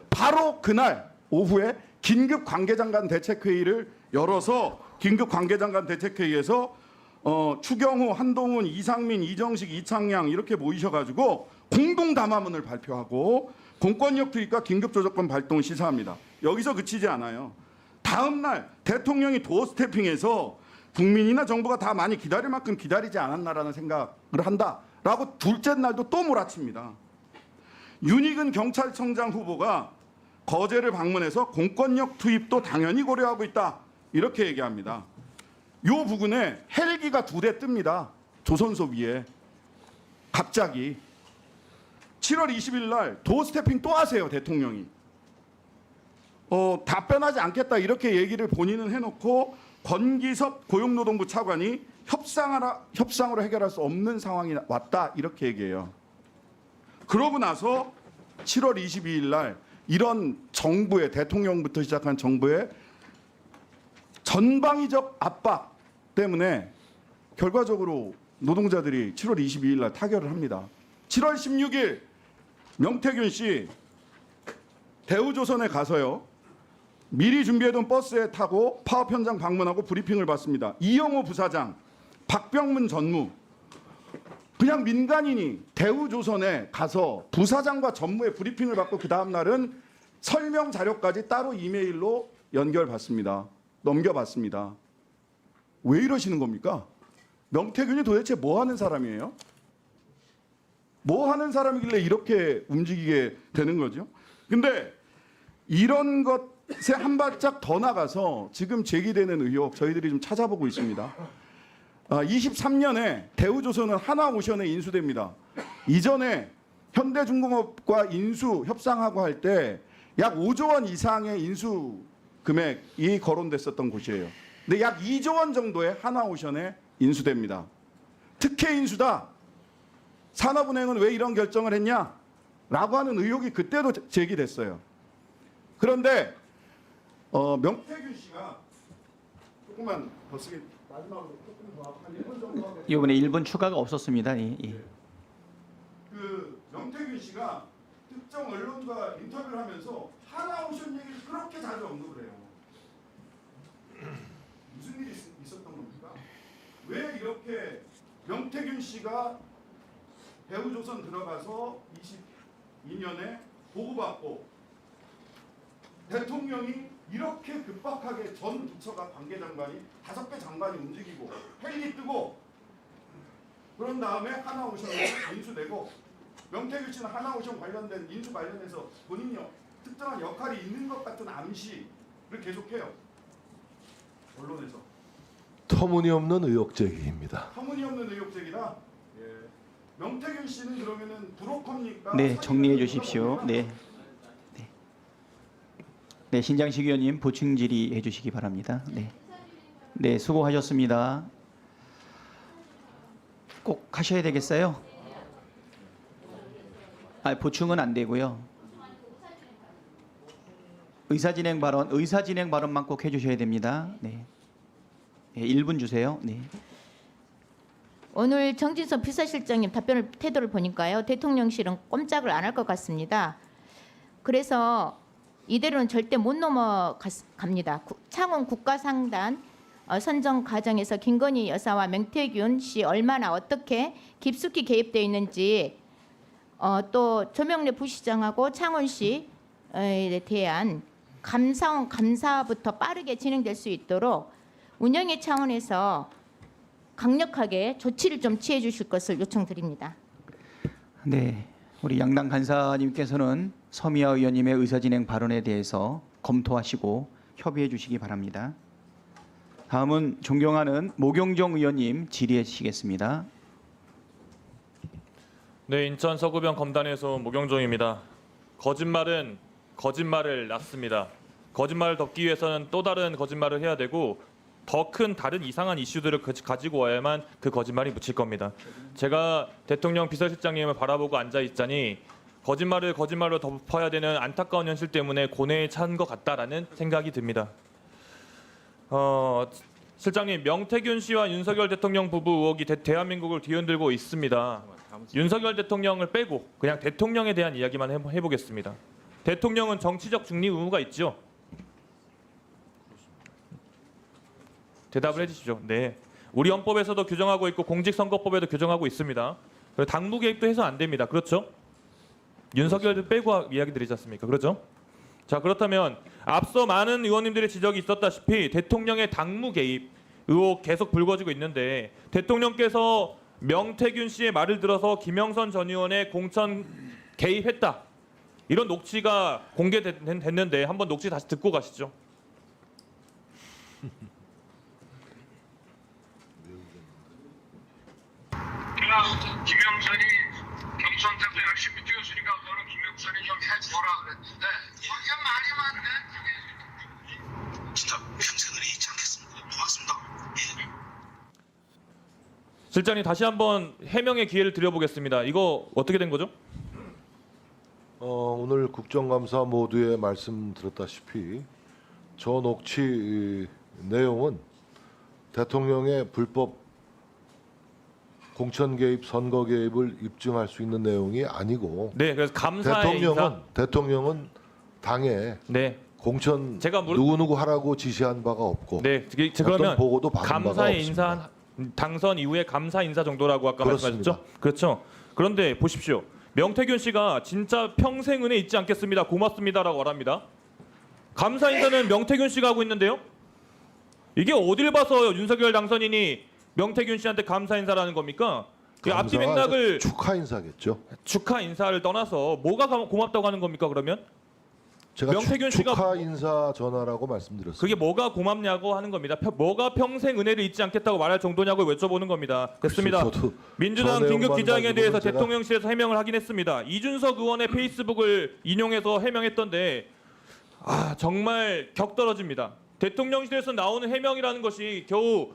바로 그날 오후에 긴급 관계장관 대책회의를 열어서 긴급 관계장관 대책회의에서 추경호, 한동훈, 이상민, 이정식, 이창양 이렇게 모이셔가지고 공동 담화문을 발표하고 공권력 투입과 긴급조정권 발동을 시사합니다. 여기서 그치지 않아요. 다음 날 대통령이 도어 스태핑해서 국민이나 정부가 다 많이 기다릴 만큼 기다리지 않았나라는 생각을 한다라고 둘째 날도 또 몰아칩니다. 윤익은 경찰청장 후보가 거제를 방문해서 공권력 투입도 당연히 고려하고 있다 이렇게 얘기합니다. 이 부근에 헬기가 2대 뜹니다. 조선소 위에 갑자기 7월 20일 날 도어 스태핑 또 하세요. 대통령이 답변하지 않겠다 이렇게 얘기를 본인은 해놓고 권기섭 고용노동부 차관이 협상으로 해결할 수 없는 상황이 왔다 이렇게 얘기해요. 그러고 나서 7월 22일 날 이런 정부의 대통령부터 시작한 정부의 전방위적 압박 때문에 결과적으로 노동자들이 7월 22일 날 타결을 합니다. 7월 16일 명태균 씨 대우조선에 가서요. 미리 준비해둔 버스에 타고 파업 현장 방문하고 브리핑을 받습니다. 이영호 부사장, 박병문 전무 그냥 민간인이 대우조선에 가서 부사장과 전무의 브리핑을 받고 그 다음 날은 설명 자료까지 따로 이메일로 넘겨받습니다. 왜 이러시는 겁니까? 명태균이 도대체 뭐 하는 사람이에요? 뭐 하는 사람이길래 이렇게 움직이게 되는 거죠? 근데 이런 것에 한 발짝 더 나가서 지금 제기되는 의혹 저희들이 좀 찾아보고 있습니다. 23년에 대우조선은 하나오션에 인수됩니다. 이전에 현대중공업과 인수 협상하고 할 때 약 5조 원 이상의 인수 금액이 거론됐었던 곳이에요. 근데 약 2조 원 정도의 하나오션에 인수됩니다. 특혜 인수다. 산업은행은 왜 이런 결정을 했냐? 라고 하는 의혹이 그때도 제기됐어요. 그런데 명태균 씨가 조금만 더 쓰게 마지막으로 조금 더 한 1분 정도 하고 이번에 1분 추가가 없었습니다. 그 명태균 씨가 특정 언론과 인터뷰를 하면서 하나오션 얘기를 그렇게 자주 언급을 해요. 무슨 일이 있었던 겁니까? 왜 이렇게 명태균 씨가 대우조선 들어가서 22년에 보고받고 대통령이 이렇게 급박하게 전 부처가 관계장관이 5개 장관이 움직이고 헬기 뜨고 그런 다음에 하나오션으로 인수되고 명태균 씨는 하나오션 관련된 인수 관련해서 본인이 특정한 역할이 있는 것 같은 암시를 계속해요. 언론에서. 터무니없는 의혹 제기입니다. 터무니없는 의혹 제기다. 명태균 씨는 그러면은 브로커입니까? 네, 정리해 사기꾼입니까? 주십시오. 뭡니까? 네. 네, 신장식 의원님 보충 질의해 주시기 바랍니다. 네. 네, 수고하셨습니다. 꼭 하셔야 되겠어요? 보충은 안 되고요. 의사진행 발언만 꼭 해주셔야 됩니다. 네. 네, 1분 주세요. 네. 오늘 정진석 비서실장님 태도를 보니까요. 대통령실은 꼼짝을 안 할 것 같습니다. 그래서 이대로는 절대 못 넘어갑니다. 창원 국가상단 선정 과정에서 김건희 여사와 명태균 씨 얼마나 어떻게 깊숙이 개입되어 있는지 또 조명래 부시장하고 창원시에 대한 감사부터 빠르게 진행될 수 있도록 운영의 차원에서 강력하게 조치를 좀 취해 주실 것을 요청드립니다. 네, 우리 양당 간사님께서는 서미아 의원님의 의사진행 발언에 대해서 검토하시고 협의해 주시기 바랍니다. 다음은 존경하는 모경정 의원님 질의해 주시겠습니다. 네, 인천 서구병 검단에서 온 모경종입니다. 거짓말은 거짓말을 낳습니다. 거짓말을 덮기 위해서는 또 다른 거짓말을 해야 되고 더 큰 다른 이상한 이슈들을 가지고 와야만 그 거짓말이 묻힐 겁니다. 제가 대통령 비서실장님을 바라보고 앉아 있자니 거짓말을 거짓말로 덮어야 되는 안타까운 현실 때문에 고뇌에 찬 것 같다라는 생각이 듭니다. 실장님, 명태균 씨와 윤석열 대통령 부부 의혹이 대한민국을 뒤흔들고 있습니다. 윤석열 대통령을 빼고 그냥 대통령에 대한 이야기만 해보겠습니다. 대통령은 정치적 중립 의무가 있죠. 대답을 해주시죠. 네, 우리 헌법에서도 규정하고 있고 공직선거법에도 규정하고 있습니다. 당무 개입도 해서 안 됩니다. 그렇죠? 윤석열을 빼고 이야기 드리지 않습니까? 그렇죠? 자, 그렇다면 앞서 많은 의원님들의 지적이 있었다시피 대통령의 당무 개입 의혹 계속 불거지고 있는데 대통령께서 명태균 씨의 말을 들어서 김영선 전 의원의 공천 개입했다. 이런 녹취가 공개됐는데 한번 녹취 다시 듣고 가시죠. 김영선이 경선 때도 열심히 뛰었으니까 너는 김영선이 좀 해줘라 그랬는데 그게 말이 맞네. 진짜 평생을 잊지 않겠습니다. 고맙습니다. 실장님 다시 한번 해명의 기회를 드려보겠습니다. 이거 어떻게 된 거죠? 오늘 국정감사 모두에 말씀 드렸다시피 저 녹취 내용은 대통령의 불법 공천 개입, 선거 개입을 입증할 수 있는 내용이 아니고 네, 그래서 감사의 인사. 대통령은 당에 네, 공천 제가 누구누구 하라고 지시한 바가 없고 네, 어떤 그러면 보고도 받은 바가 감사의 없습니다. 인사 당선 이후에 감사 인사 정도라고 아까 그렇습니다. 말씀하셨죠? 그렇죠. 그런데 보십시오. 명태균 씨가 진짜 평생 은혜 잊지 않겠습니다. 고맙습니다라고 말합니다. 감사 인사는 명태균 씨가 하고 있는데요. 이게 어딜 봐서 윤석열 당선인이 명태균 씨한테 감사 인사라는 겁니까? 그 앞뒤 감사가 맥락을 축하 인사겠죠. 축하 인사를 떠나서 뭐가 고맙다고 하는 겁니까? 그러면 제가 명태균 씨가 축하 인사 전화라고 말씀드렸습니다. 그게 뭐가 고맙냐고 하는 겁니다. 뭐가 평생 은혜를 잊지 않겠다고 말할 정도냐고 여쭤보는 겁니다. 됐습니다. 저도 민주당 저 긴급 내용만 기자회견에 대해서 가지고는 제가- 대통령실에서 해명을 하긴 했습니다. 이준석 의원의 페이스북을 인용해서 해명했던데 정말 격떨어집니다. 대통령실에서 나오는 해명이라는 것이 겨우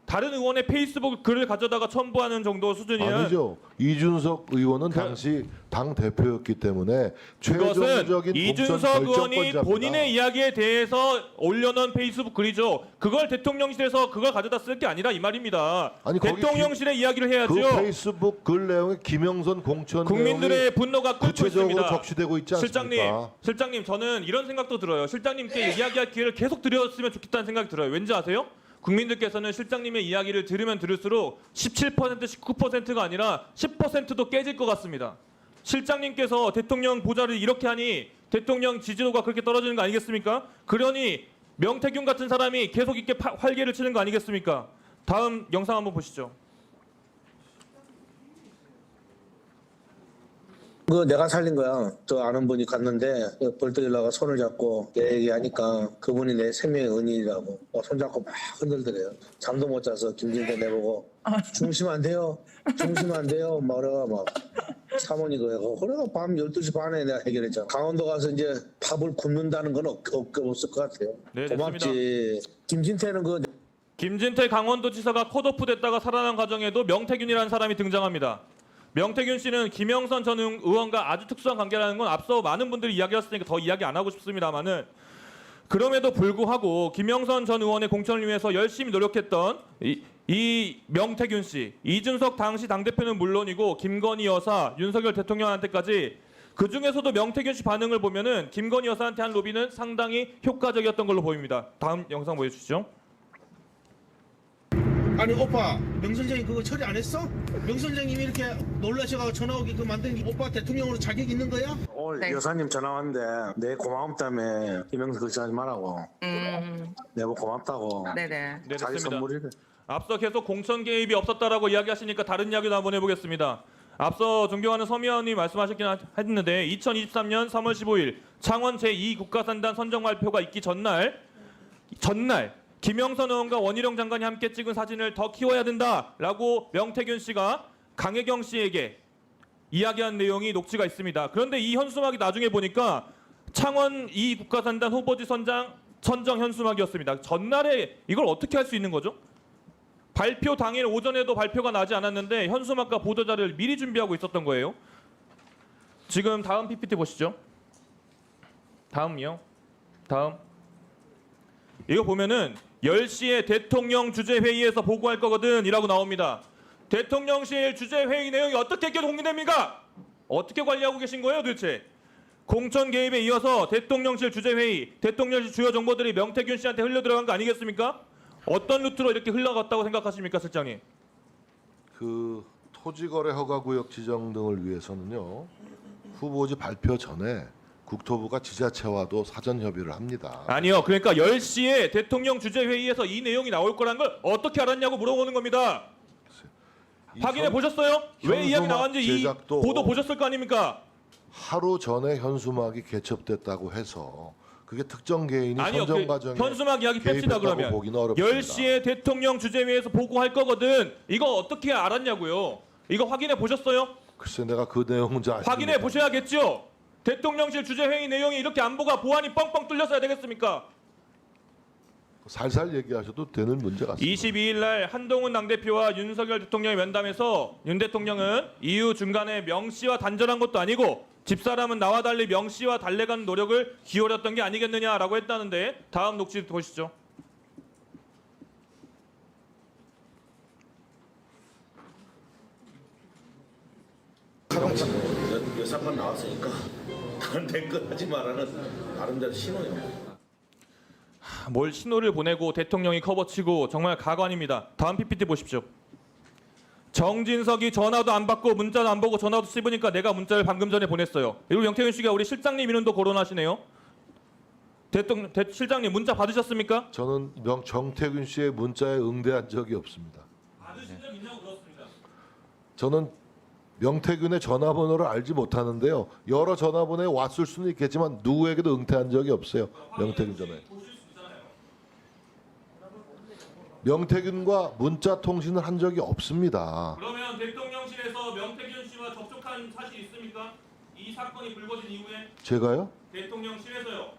다른 의원의 페이스북 글을 가져다가 첨부하는 정도 수준이에요. 아니죠. 이준석 의원은 당시 당 대표였기 때문에 그것은 최종적인 이준석 공천 의원이 결정권자입니다. 본인의 이야기에 대해서 올려놓은 페이스북 글이죠. 그걸 대통령실에서 그걸 가져다 쓸 게 아니라 이 말입니다. 아니, 거기 대통령실의 이야기를 해야죠. 그 페이스북 글 내용에 김영선 공천 국민들의 내용이 분노가 끓고 구체적으로 있습니다. 적시되고 있지 않습니까? 실장님, 저는 이런 생각도 들어요. 실장님께 이야기할 기회를 계속 드렸으면 좋겠다는 생각이 들어요. 왠지 아세요? 국민들께서는 실장님의 이야기를 들으면 들을수록 17%, 19%가 아니라 10%도 깨질 것 같습니다. 실장님께서 대통령 보좌를 이렇게 하니 대통령 지지도가 그렇게 떨어지는 거 아니겠습니까? 그러니 명태균 같은 사람이 계속 이렇게 활개를 치는 거 아니겠습니까? 다음 영상 한번 보시죠. 그 내가 살린 거야. 저 아는 분이 갔는데 벌떡일어나가 손을 잡고 내 얘기하니까 그분이 내 생명의 은인이라고 손잡고 막 흔들더래요. 잠도 못 자서 김진태 내보고 주무시면 안 돼요. 주무시면 안 돼요. 막 그래가 막 사모님 그래가 그래가 밤 12시 반에 내가 해결했잖아. 강원도 가서 이제 밥을 굶는다는 건 없을 것 같아요. 네, 고맙지. 김진태는 그 김진태 강원도지사가 컷오프 됐다가 살아난 과정에도 명태균이라는 사람이 등장합니다. 명태균 씨는 김영선 전 의원과 아주 특수한 관계라는 건 앞서 많은 분들이 이야기했으니까 더 이야기 안 하고 싶습니다만은 그럼에도 불구하고 김영선 전 의원의 공천을 위해서 열심히 노력했던 이 명태균 씨, 이준석 당시 당대표는 물론이고 김건희 여사, 윤석열 대통령한테까지 그 중에서도 명태균 씨 반응을 보면은 김건희 여사한테 한 로비는 상당히 효과적이었던 걸로 보입니다. 다음 영상 보여주시죠. 아니 오빠 명 선생님 그거 처리 안 했어? 명 선생님이 이렇게 놀라셔가지고 전화 오게끔 만든 게 오빠 대통령으로 자격 있는 거야? 오늘 여사님 전화 왔는데 내 고마움 때문에 김영수 걱정하지 말라고. 내가 고맙다고. 네네. 네, 자기 됐습니다. 선물이래. 앞서 계속 공천 개입이 없었다라고 이야기하시니까 다른 이야기도 한번 해보겠습니다. 앞서 존경하는 서미 의원님 말씀하셨긴 했는데 2023년 3월 15일 창원 제2국가산단 선정 발표가 있기 전날 김영선 의원과 원희룡 장관이 함께 찍은 사진을 더 키워야 된다라고 명태균 씨가 강혜경 씨에게 이야기한 내용이 녹취가 있습니다. 그런데 이 현수막이 나중에 보니까 창원 2국가산단 후보지 선정 현수막이었습니다. 전날에 이걸 어떻게 할 수 있는 거죠? 발표 당일 오전에도 발표가 나지 않았는데 현수막과 보도자료를 미리 준비하고 있었던 거예요. 지금 다음 PPT 보시죠. 다음이요. 다음. 이거 보면은 10시에 대통령 주재회의에서 보고할 거거든 이라고 나옵니다. 대통령실 주재회의 내용이 어떻게 공개됩니까? 어떻게 관리하고 계신 거예요 도대체? 공천 개입에 이어서 대통령실 주재회의, 대통령실 주요 정보들이 명태균 씨한테 흘러들어간 거 아니겠습니까? 어떤 루트로 이렇게 흘러갔다고 생각하십니까, 실장님? 그 토지거래 허가구역 지정 등을 위해서는요 후보지 발표 전에 국토부가 지자체와도 사전 협의를 합니다. 아니요. 그러니까 10시에 대통령 주재회의에서 이 내용이 나올 거란 걸 어떻게 알았냐고 물어보는 겁니다. 확인해 보셨어요? 왜 이야기 나왔는지 이 제작도 보도 보셨을 거 아닙니까? 하루 전에 현수막이 개첩됐다고 해서 그게 특정 개인이 아니요. 선정 과정에 현수막 이야기 뺍시다 개입했다고 그러면. 보기는 어렵습니다. 10시에 대통령 주재회의에서 보고할 거거든. 이거 어떻게 알았냐고요? 이거 확인해 보셨어요? 글쎄 내가 그 내용은 잘 확인해 보셔야겠죠. 대통령실 주재회의 내용이 이렇게 안보가 보안이 뻥뻥 뚫렸어야 되겠습니까? 살살 얘기하셔도 되는 문제 같습니다. 22일 날 한동훈 당대표와 윤석열 대통령의 면담에서 윤 대통령은 이후 중간에 명 씨와 단절한 것도 아니고 집사람은 나와 달리 명 씨와 달래가는 노력을 기울였던 게 아니겠느냐라고 했다는데 다음 녹취 보시죠. 여사관 나왔으니까 다른 댓글 하지 말라는 나름대로 신호예요. 뭘 신호를 보내고 대통령이 커버치고 정말 가관입니다. 다음 PPT 보십시오. 정진석이 전화도 안 받고 문자도 안 보고 전화도 씹으니까 내가 문자를 방금 전에 보냈어요. 그리고 명태균 씨가 우리 실장님 이름도 거론하시네요. 실장님 문자 받으셨습니까? 저는 정태균 씨의 문자에 응대한 적이 없습니다. 받으신 적 있냐고 물었습니다. 저는 명태균의 전화번호를 알지 못하는데요. 여러 전화번호에 왔을 수는 있겠지만 누구에게도 응대한 적이 없어요. 명태균 전화에. 명태균과 문자 통신을 한 적이 없습니다. 그러면 대통령실에서 명태균 씨와 접촉한 사실이 있습니까? 이 사건이 불거진 이후에 제가요? 대통령실에서요.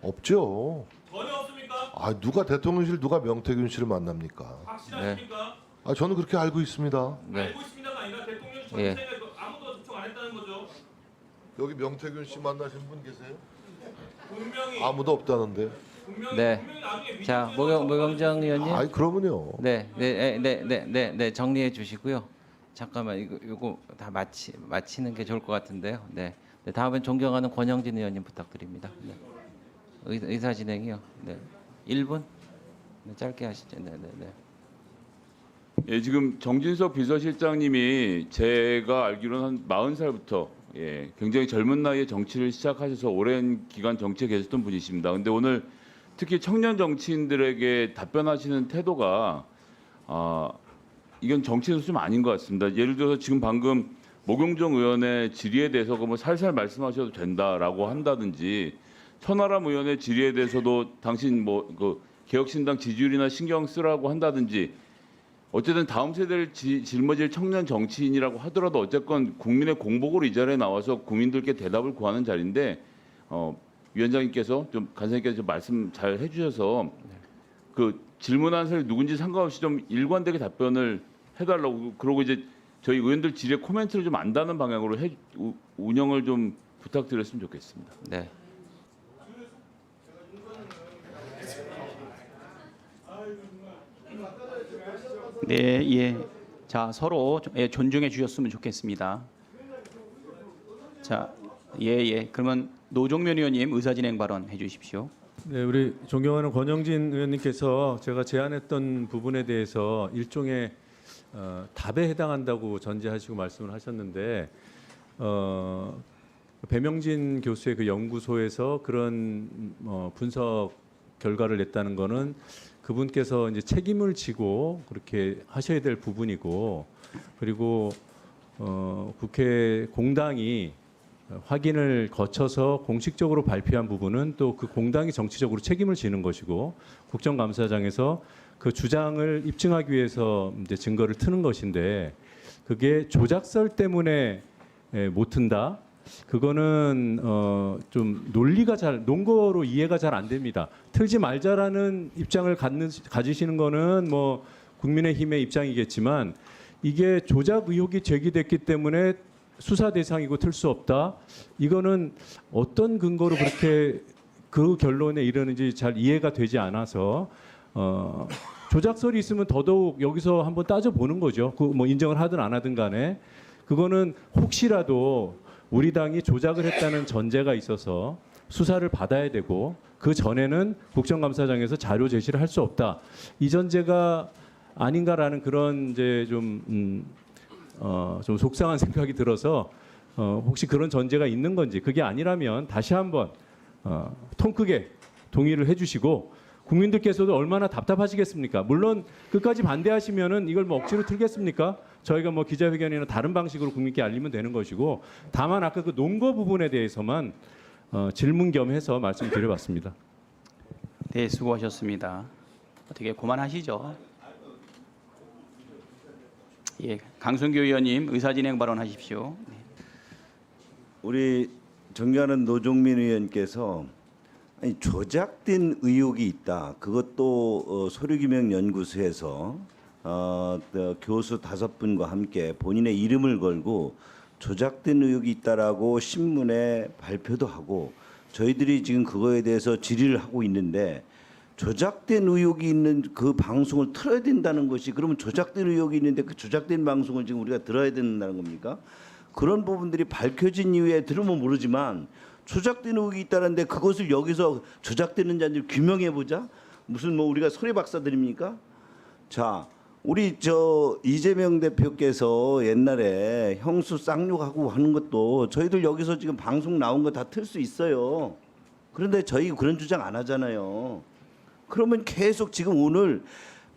없죠. 전혀 없습니까? 아 누가 대통령실 누가 명태균 씨를 만납니까? 확실하십니까? 아 저는 그렇게 알고 있습니다. 알고 있습니다가 아니라 대통령실 전체가 아무도 접촉 안 했다는 거죠. 여기 명태균 씨 만나신 분 계세요? 분명히 아무도 없다는데. 네. 자, 모경정 의원님. 아이 그러면요. 네, 정리해 주시고요. 잠깐만 이거 다 마치는 게 좋을 것 같은데요. 네. 다음엔 존경하는 권영진 의원님 부탁드립니다. 네. 의사 진행이요. 네. 1분. 네, 짧게 하시죠. 네. 예, 지금 정진석 비서실장님이 제가 알기로는 한 40살부터 예, 굉장히 젊은 나이에 정치를 시작하셔서 오랜 기간 정치에 계셨던 분이십니다. 근데 오늘 특히 청년 정치인들에게 답변하시는 태도가 이건 정치에서 좀 아닌 것 같습니다. 예를 들어서 지금 방금 모경정 의원의 질의에 대해서 뭐 살살 말씀하셔도 된다라고 한다든지 천하람 의원의 질의에 대해서도 당신 뭐 그 개혁신당 지지율이나 신경 쓰라고 한다든지 어쨌든 다음 세대를 짊어질 청년 정치인이라고 하더라도 어쨌건 국민의 공복으로 이 자리에 나와서 국민들께 대답을 구하는 자리인데 위원장님께서 좀 간사님께서 좀 말씀 잘 해주셔서 그 질문한 사람이 누군지 상관없이 좀 일관되게 답변을 해달라고 그러고 이제 저희 의원들 질의 코멘트를 좀 안다는 방향으로 운영을 좀 부탁드렸으면 좋겠습니다. 네. 네, 예. 자, 서로 존중해 주셨으면 좋겠습니다. 자, 예. 그러면 노종면 의원님 의사진행 발언 해주십시오. 네, 우리 존경하는 권영진 의원님께서 제가 제안했던 부분에 대해서 일종의 답에 해당한다고 전제하시고 말씀을 하셨는데 배명진 교수의 그 연구소에서 그런 분석 결과를 냈다는 거는 그분께서 이제 책임을 지고 그렇게 하셔야 될 부분이고 그리고 국회 공당이 확인을 거쳐서 공식적으로 발표한 부분은 또 그 공당이 정치적으로 책임을 지는 것이고 국정감사장에서 그 주장을 입증하기 위해서 이제 증거를 트는 것인데 그게 조작설 때문에 못 튼다. 그거는 좀 논거로 이해가 잘 안 됩니다. 틀지 말자라는 입장을 가지시는 거는 뭐 국민의힘의 입장이겠지만 이게 조작 의혹이 제기됐기 때문에 수사 대상이고 틀 수 없다. 이거는 어떤 근거로 그렇게 그 결론에 이르는지 잘 이해가 되지 않아서 조작설이 있으면 더더욱 여기서 한번 따져보는 거죠. 그 뭐 인정을 하든 안 하든 간에 그거는 혹시라도 우리 당이 조작을 했다는 전제가 있어서 수사를 받아야 되고 그 전에는 국정감사장에서 자료 제시를 할 수 없다. 이 전제가 아닌가라는 그런 이제 좀 속상한 생각이 들어서 혹시 그런 전제가 있는 건지 그게 아니라면 다시 한번 통 크게 동의를 해주시고 국민들께서도 얼마나 답답하시겠습니까? 물론 끝까지 반대하시면은 이걸 뭐 억지로 틀겠습니까? 저희가 뭐 기자회견이나 다른 방식으로 국민께 알리면 되는 것이고 다만 아까 그 논거 부분에 대해서만 질문 겸해서 말씀드려봤습니다. 네, 수고하셨습니다. 어떻게 그만하시죠? 예, 강순규 의원님 의사진행 발언하십시오. 네. 우리 존경하는 노종민 의원께서 조작된 의혹이 있다. 그것도 서류규명연구소에서 교수 5분과 함께 본인의 이름을 걸고 조작된 의혹이 있다라고 신문에 발표도 하고 저희들이 지금 그거에 대해서 질의를 하고 있는데 조작된 의혹이 있는 그 방송을 틀어야 된다는 것이 그러면 조작된 의혹이 있는데 그 조작된 방송을 지금 우리가 들어야 된다는 겁니까? 그런 부분들이 밝혀진 이후에 들으면 모르지만 조작된 의혹이 있다는데 그것을 여기서 조작되는지 아닌지 규명해 보자. 무슨 뭐 우리가 소리 박사들입니까? 자, 우리 이재명 대표께서 옛날에 형수 쌍욕하고 하는 것도 저희들 여기서 지금 방송 나온 거 다 틀 수 있어요. 그런데 저희 그런 주장 안 하잖아요. 그러면 계속 지금 오늘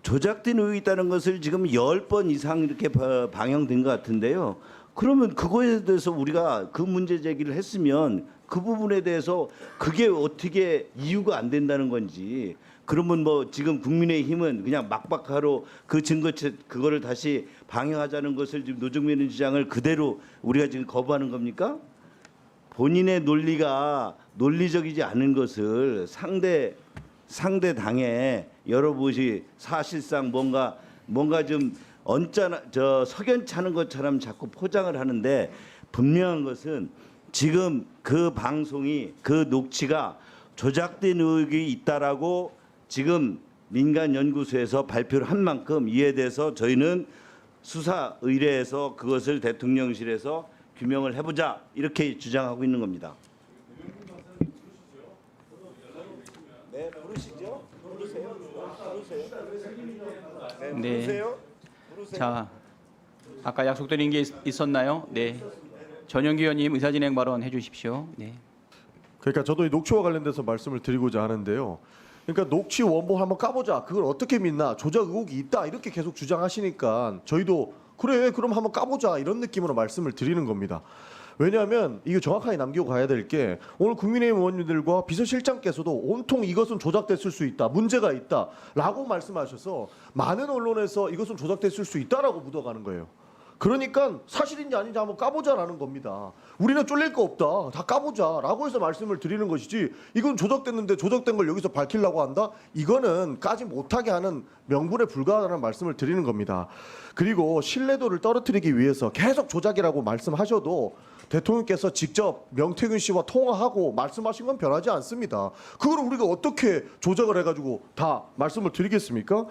조작된 의혹이 있다는 것을 지금 10번 이상 이렇게 방영된 것 같은데요. 그러면 그거에 대해서 우리가 그 문제 제기를 했으면 그 부분에 대해서 그게 어떻게 이유가 안 된다는 건지 그러면 뭐 지금 국민의힘은 그냥 막박하로 그 증거체 그거를 다시 방영하자는 것을 지금 노종면 주장을 그대로 우리가 지금 거부하는 겁니까? 본인의 논리가 논리적이지 않은 것을 상대 당에 여러분이 사실상 뭔가 좀 석연치 않은 것처럼 자꾸 포장을 하는데 분명한 것은 지금 그 방송이 그 녹취가 조작된 의혹이 있다라고 지금 민간연구소에서 발표를 한 만큼 이에 대해서 저희는 수사 의뢰해서 그것을 대통령실에서 규명을 해보자 이렇게 주장하고 있는 겁니다. 네, 부르시죠. 부르세요. 네. 자, 아까 약속드린 게 있었나요? 네. 전영기 의원님 의사진행 발언 해주십시오. 네. 그러니까 저도 이 녹취와 관련돼서 말씀을 드리고자 하는데요. 그러니까 녹취 원본 한번 까보자. 그걸 어떻게 믿나? 조작 의혹이 있다. 이렇게 계속 주장하시니까 저희도 그래 그럼 한번 까보자 이런 느낌으로 말씀을 드리는 겁니다. 왜냐하면 이거 정확하게 남기고 가야 될 게 오늘 국민의힘 의원님들과 비서실장께서도 온통 이것은 조작됐을 수 있다. 문제가 있다라고 말씀하셔서 많은 언론에서 이것은 조작됐을 수 있다라고 묻어가는 거예요. 그러니까 사실인지 아닌지 한번 까보자라는 겁니다. 우리는 쫄릴 거 없다. 다 까보자라고 해서 말씀을 드리는 것이지 이건 조작됐는데 조작된 걸 여기서 밝히려고 한다? 이거는 까지 못하게 하는 명분에 불과하다는 말씀을 드리는 겁니다. 그리고 신뢰도를 떨어뜨리기 위해서 계속 조작이라고 말씀하셔도 대통령께서 직접 명태균 씨와 통화하고 말씀하신 건 변하지 않습니다. 그걸 우리가 어떻게 조작을 해가지고 다 말씀을 드리겠습니까?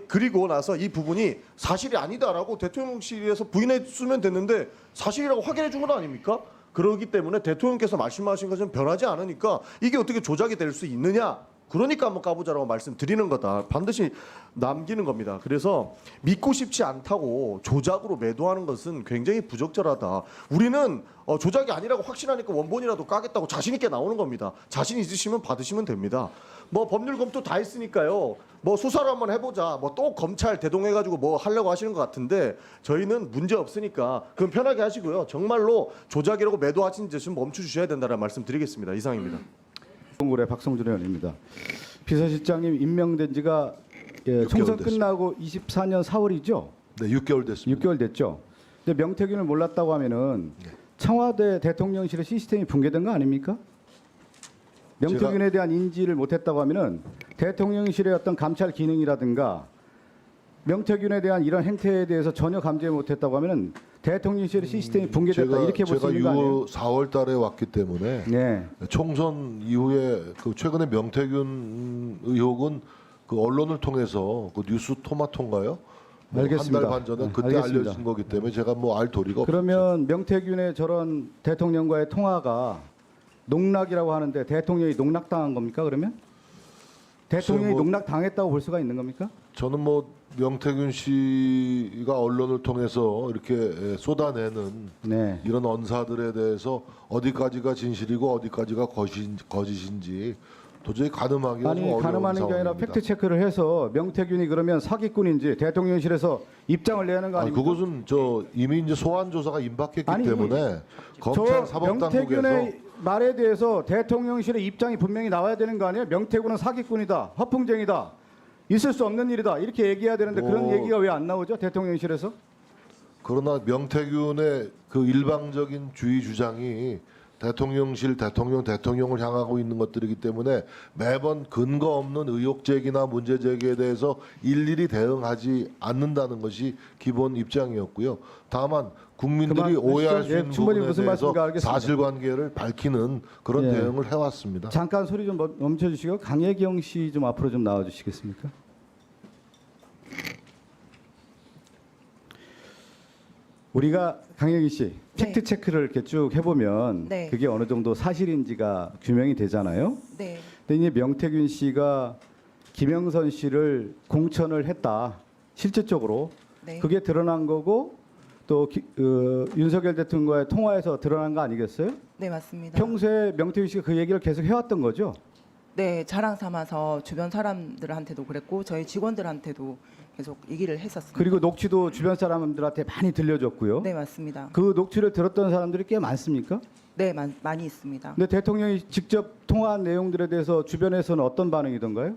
그리고 나서 이 부분이 사실이 아니다라고 대통령실에서 부인했으면 됐는데 사실이라고 확인해 준 건 아닙니까? 그렇기 때문에 대통령께서 말씀하신 것은 변하지 않으니까 이게 어떻게 조작이 될 수 있느냐? 그러니까 한번 까보자라고 말씀드리는 거다. 반드시 남기는 겁니다. 그래서 믿고 싶지 않다고 조작으로 매도하는 것은 굉장히 부적절하다. 우리는 조작이 아니라고 확신하니까 원본이라도 까겠다고 자신 있게 나오는 겁니다. 자신 있으시면 받으시면 됩니다. 뭐 법률 검토 다 했으니까요. 뭐 수사를 한번 해보자. 뭐 또 검찰 대동해가지고 뭐 하려고 하시는 것 같은데 저희는 문제 없으니까 그럼 편하게 하시고요. 정말로 조작이라고 매도하신 짓은 멈춰주셔야 된다는 말씀 드리겠습니다. 이상입니다. 동굴의 박성준 의원입니다. 비서실장님 임명된 지가 총선 끝나고 24년 4월이죠? 네, 6개월 됐습니다. 6개월 됐죠. 근데 명태균을 몰랐다고 하면은 청와대 대통령실의 시스템이 붕괴된 거 아닙니까? 명태균에 대한 인지를 못했다고 하면은 대통령실의 어떤 감찰 기능이라든가 명태균에 대한 이런 행태에 대해서 전혀 감지 못했다고 하면은 대통령실의 시스템이 붕괴됐다 이렇게 볼 수 있는 거 아니에요? 제가 4월 달에 왔기 때문에 네. 총선 이후에 그 최근에 명태균 의혹은 그 언론을 통해서 그 뉴스 토마토인가요? 알겠습니다. 한 달 반 전에 네, 그때 알겠습니다. 알려진 거기 때문에 제가 뭐 알 도리가 없죠. 그러면 명태균의 저런 대통령과의 통화가 농락이라고 하는데 대통령이 농락당한 겁니까? 그러면 대통령이 뭐- 농락당했다고 볼 수가 있는 겁니까? 저는 뭐 명태균 씨가 언론을 통해서 이렇게 쏟아내는 네. 이런 언사들에 대해서 어디까지가 진실이고 어디까지가 거짓인지 도저히 가늠하기가 좀 아니 어려운 가늠하는 게 아니라 상황입니다. 팩트 체크를 해서 명태균이 그러면 사기꾼인지 대통령실에서 입장을 내야 하는 거 아니 아닙니까? 그것은 저 이미 이제 소환 조사가 임박했기 아니, 때문에 검찰 저 사법당국에서 명태균의 말에 대해서 대통령실의 입장이 분명히 나와야 되는 거 아니에요? 명태균은 사기꾼이다, 허풍쟁이다, 있을 수 없는 일이다 이렇게 얘기해야 되는데 그런 얘기가 왜 안 나오죠? 대통령실에서? 그러나 명태균의 그 일방적인 주의 주장이 대통령실, 대통령을 향하고 있는 것들이기 때문에 매번 근거 없는 의혹 제기나 문제 제기에 대해서 일일이 대응하지 않는다는 것이 기본 입장이었고요. 다만 국민들이 오해할 수 있는 충분히 부분에 무슨 대해서 말씀인지 알겠습니다. 사실관계를 밝히는 그런 예. 대응을 해왔습니다. 잠깐 소리 좀 멈춰주시고 강혜경 씨 좀 앞으로 좀 나와주시겠습니까? 우리가 강혜경 씨 팩트 체크를 이렇게 쭉 해보면 네. 그게 어느 정도 사실인지가 규명이 되잖아요. 네. 근데 이제 명태균 씨가 김영선 씨를 공천을 했다. 실질적으로 네. 그게 드러난 거고 또 윤석열 대통령과의 통화에서 드러난 거 아니겠어요? 네, 맞습니다. 평소에 명태균 씨가 그 얘기를 계속 해왔던 거죠. 네, 자랑 삼아서 주변 사람들한테도 그랬고 저희 직원들한테도 계속 얘기를 했었습니다. 그리고 녹취도 주변 사람들한테 많이 들려줬고요. 네, 맞습니다. 그 녹취를 들었던 사람들이 꽤 많습니까? 네, 많이 있습니다. 근데 대통령이 직접 통화한 내용들에 대해서 주변에서는 어떤 반응이던가요?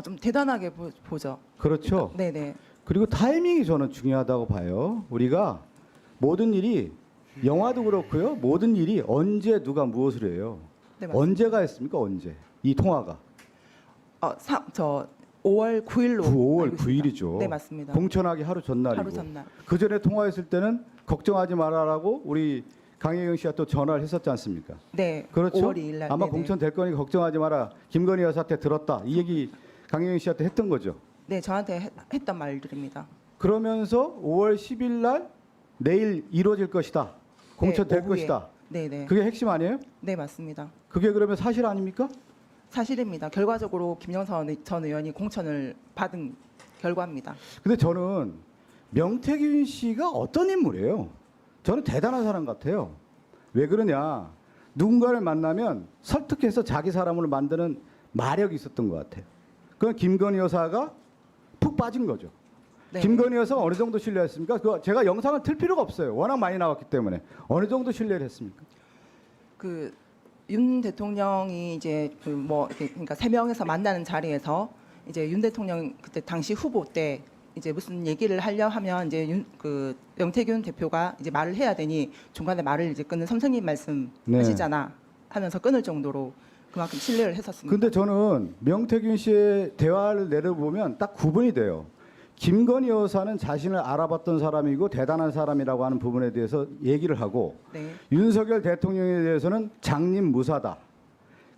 좀 대단하게 보죠. 그렇죠. 네, 네. 그리고 타이밍이 저는 중요하다고 봐요. 우리가 모든 일이 영화도 그렇고요. 모든 일이 언제 누가 무엇을 해요. 네, 맞습니다. 언제가 했습니까? 언제? 이 통화가. 5월 9일로 5월 9일이죠. 네, 맞습니다. 공천하기 하루 전날이고. 하루 전날. 그 전에 통화했을 때는 걱정하지 말아라고 우리 강혜경 씨가 또 전화를 했었지 않습니까? 네. 그렇죠. 5월 2일 날. 아마 네네. 공천 될 거니까 걱정하지 마라. 김건희 여사한테 들었다. 이 얘기 강혜경 씨한테 했던 거죠. 네, 저한테 했던 말들입니다. 그러면서 5월 10일 날 내일 이루어질 것이다. 공천 네, 될 오후에. 것이다. 네, 네. 그게 핵심 아니에요? 네, 맞습니다. 그게 그러면 사실 아닙니까? 사실입니다. 결과적으로 김영선 전 의원이 공천을 받은 결과입니다. 근데 저는 명태균 씨가 어떤 인물이에요? 저는 대단한 사람 같아요. 왜 그러냐? 누군가를 만나면 설득해서 자기 사람으로 만드는 마력이 있었던 것 같아요. 그건 김건희 여사가 푹 빠진 거죠. 네. 김건희 여사 어느 정도 신뢰했습니까? 그거 제가 영상을 틀 필요가 없어요. 워낙 많이 나왔기 때문에. 어느 정도 신뢰를 했습니까? 그 윤 대통령이 이제 그러니까 3명에서 만나는 자리에서 이제 윤 대통령 그때 당시 후보 때 이제 무슨 얘기를 하려 하면 이제 그 명태균 대표가 이제 말을 해야 되니 중간에 말을 이제 끊는 선생님 말씀 네. 하시잖아 하면서 끊을 정도로 그만큼 신뢰를 했었습니다. 근데 저는 명태균 씨의 대화를 내려보면 딱 구분이 돼요. 김건희 여사는 자신을 알아봤던 사람이고 대단한 사람이라고 하는 부분에 대해서 얘기를 하고 네. 윤석열 대통령에 대해서는 장님 무사다.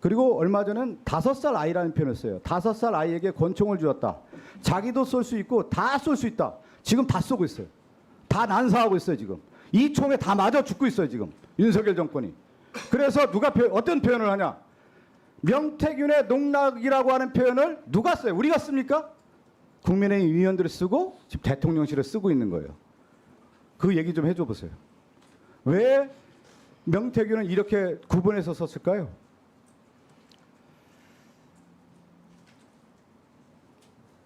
그리고 얼마 전엔 5살 아이라는 표현을 써요. 5살 아이에게 권총을 주었다. 자기도 쏠 수 있고 다 쏠 수 있다. 지금 다 쏘고 있어요. 다 난사하고 있어요 지금. 이 총에 다 맞아 죽고 있어요 지금. 윤석열 정권이. 그래서 누가 어떤 표현을 하냐. 명태균의 농락이라고 하는 표현을 누가 써요? 우리가 씁니까? 국민의힘 위원들이 쓰고 지금 대통령실에 쓰고 있는 거예요. 그 얘기 좀 해줘 보세요. 왜 명태균은 이렇게 구분해서 썼을까요?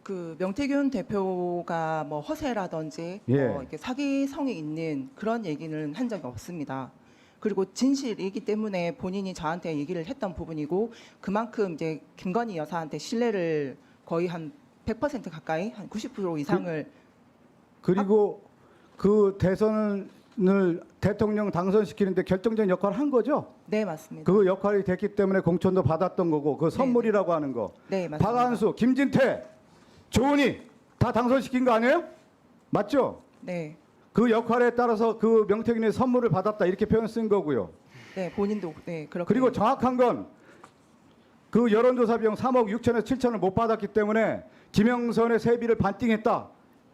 그 명태균 대표가 뭐 허세라든지 예. 이렇게 사기성이 있는 그런 얘기는 한 적이 없습니다. 그리고 진실이기 때문에 본인이 저한테 얘기를 했던 부분이고 그만큼 이제 김건희 여사한테 신뢰를 거의 한 100% 가까이 한 90% 이상을 그리고 그 대선을 대통령 당선시키는데 결정적인 역할을 한 거죠. 네 맞습니다. 그 역할이 됐기 때문에 공천도 받았던 거고 그 선물이라고 하는 거. 네 맞습니다. 박한수, 김진태, 조은희 다 당선시킨 거 아니에요? 맞죠? 네. 그 역할에 따라서 그 명태균의 선물을 받았다 이렇게 표현 쓴 거고요. 네 본인도 네 그렇게. 그리고 정확한 건 그 여론조사 비용 3억 6천에서 7천을 못 받았기 때문에 김영선의 세비를 반띵했다.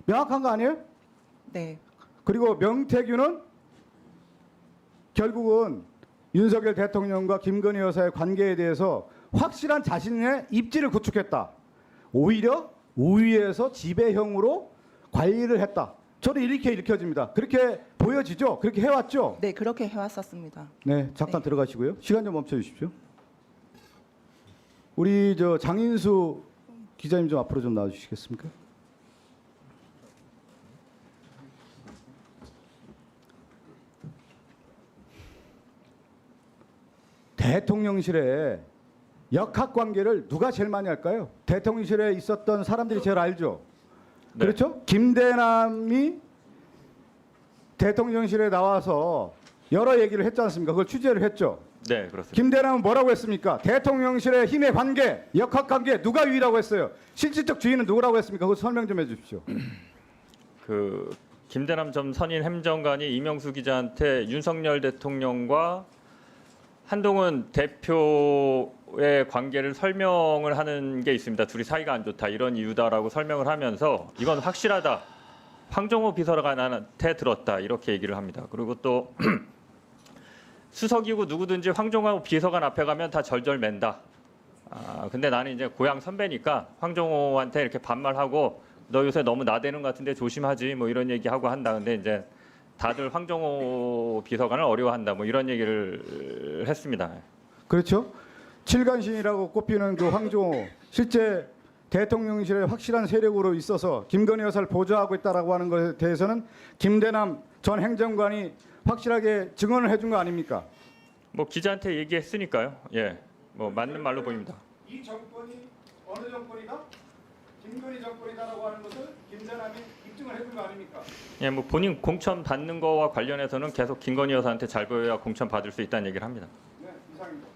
명확한 거 아니에요? 네. 그리고 명태균은 결국은 윤석열 대통령과 김건희 여사의 관계에 대해서 확실한 자신의 입지를 구축했다. 오히려 우위에서 지배형으로 관리를 했다. 저는 이렇게 읽혀집니다. 그렇게 보여지죠? 그렇게 해왔죠? 네 그렇게 해왔었습니다. 네, 잠깐 네. 들어가시고요. 시간 좀 멈춰 주십시오. 우리 저 장인수 기자님 좀 앞으로 좀 나와주시겠습니까? 대통령실에 역학관계를 누가 제일 많이 할까요? 대통령실에 있었던 사람들이 제일 알죠. 네. 그렇죠? 김대남이 대통령실에 나와서 여러 얘기를 했지 않습니까? 그걸 취재를 했죠. 네, 그렇습니다. 김대남은 뭐라고 했습니까? 대통령실의 힘의 관계, 역학관계 누가 유의라고 했어요? 실질적 주인은 누구라고 했습니까? 그거 설명 좀 해주십시오. 그 김대남 전 선임 행정관이 이명수 기자한테 윤석열 대통령과 한동훈 대표의 관계를 설명을 하는 게 있습니다. 둘이 사이가 안 좋다 이런 이유다라고 설명을 하면서 이건 확실하다. 황정호 비서관한테 들었다 이렇게 얘기를 합니다. 그리고 또 수석이고 누구든지 황정호 비서관 앞에 가면 다 절절맨다. 근데 나는 이제 고향 선배니까 황정호한테 이렇게 반말하고 너 요새 너무 나대는 것 같은데 조심하지 뭐 이런 얘기하고 한다. 근데 이제 다들 황정호 비서관을 어려워한다 뭐 이런 얘기를 했습니다. 그렇죠. 칠간신이라고 꼽히는 그 황정호 실제 대통령실에 확실한 세력으로 있어서 김건희 여사를 보좌하고 있다라고 하는 것에 대해서는 김대남 전 행정관이 확실하게 증언을 해준 거 아닙니까? 뭐 기자한테 얘기했으니까요. 예, 뭐 맞는 말로 보입니다. 이 정권이 어느 정권이다? 김건희 정권이다라고 하는 것을 김대남이 입증을 해준 거 아닙니까? 예, 뭐 본인 공천 받는 거와 관련해서는 계속 김건희 여사한테 잘 보여야 공천 받을 수 있다는 얘기를 합니다. 네, 이상입니다.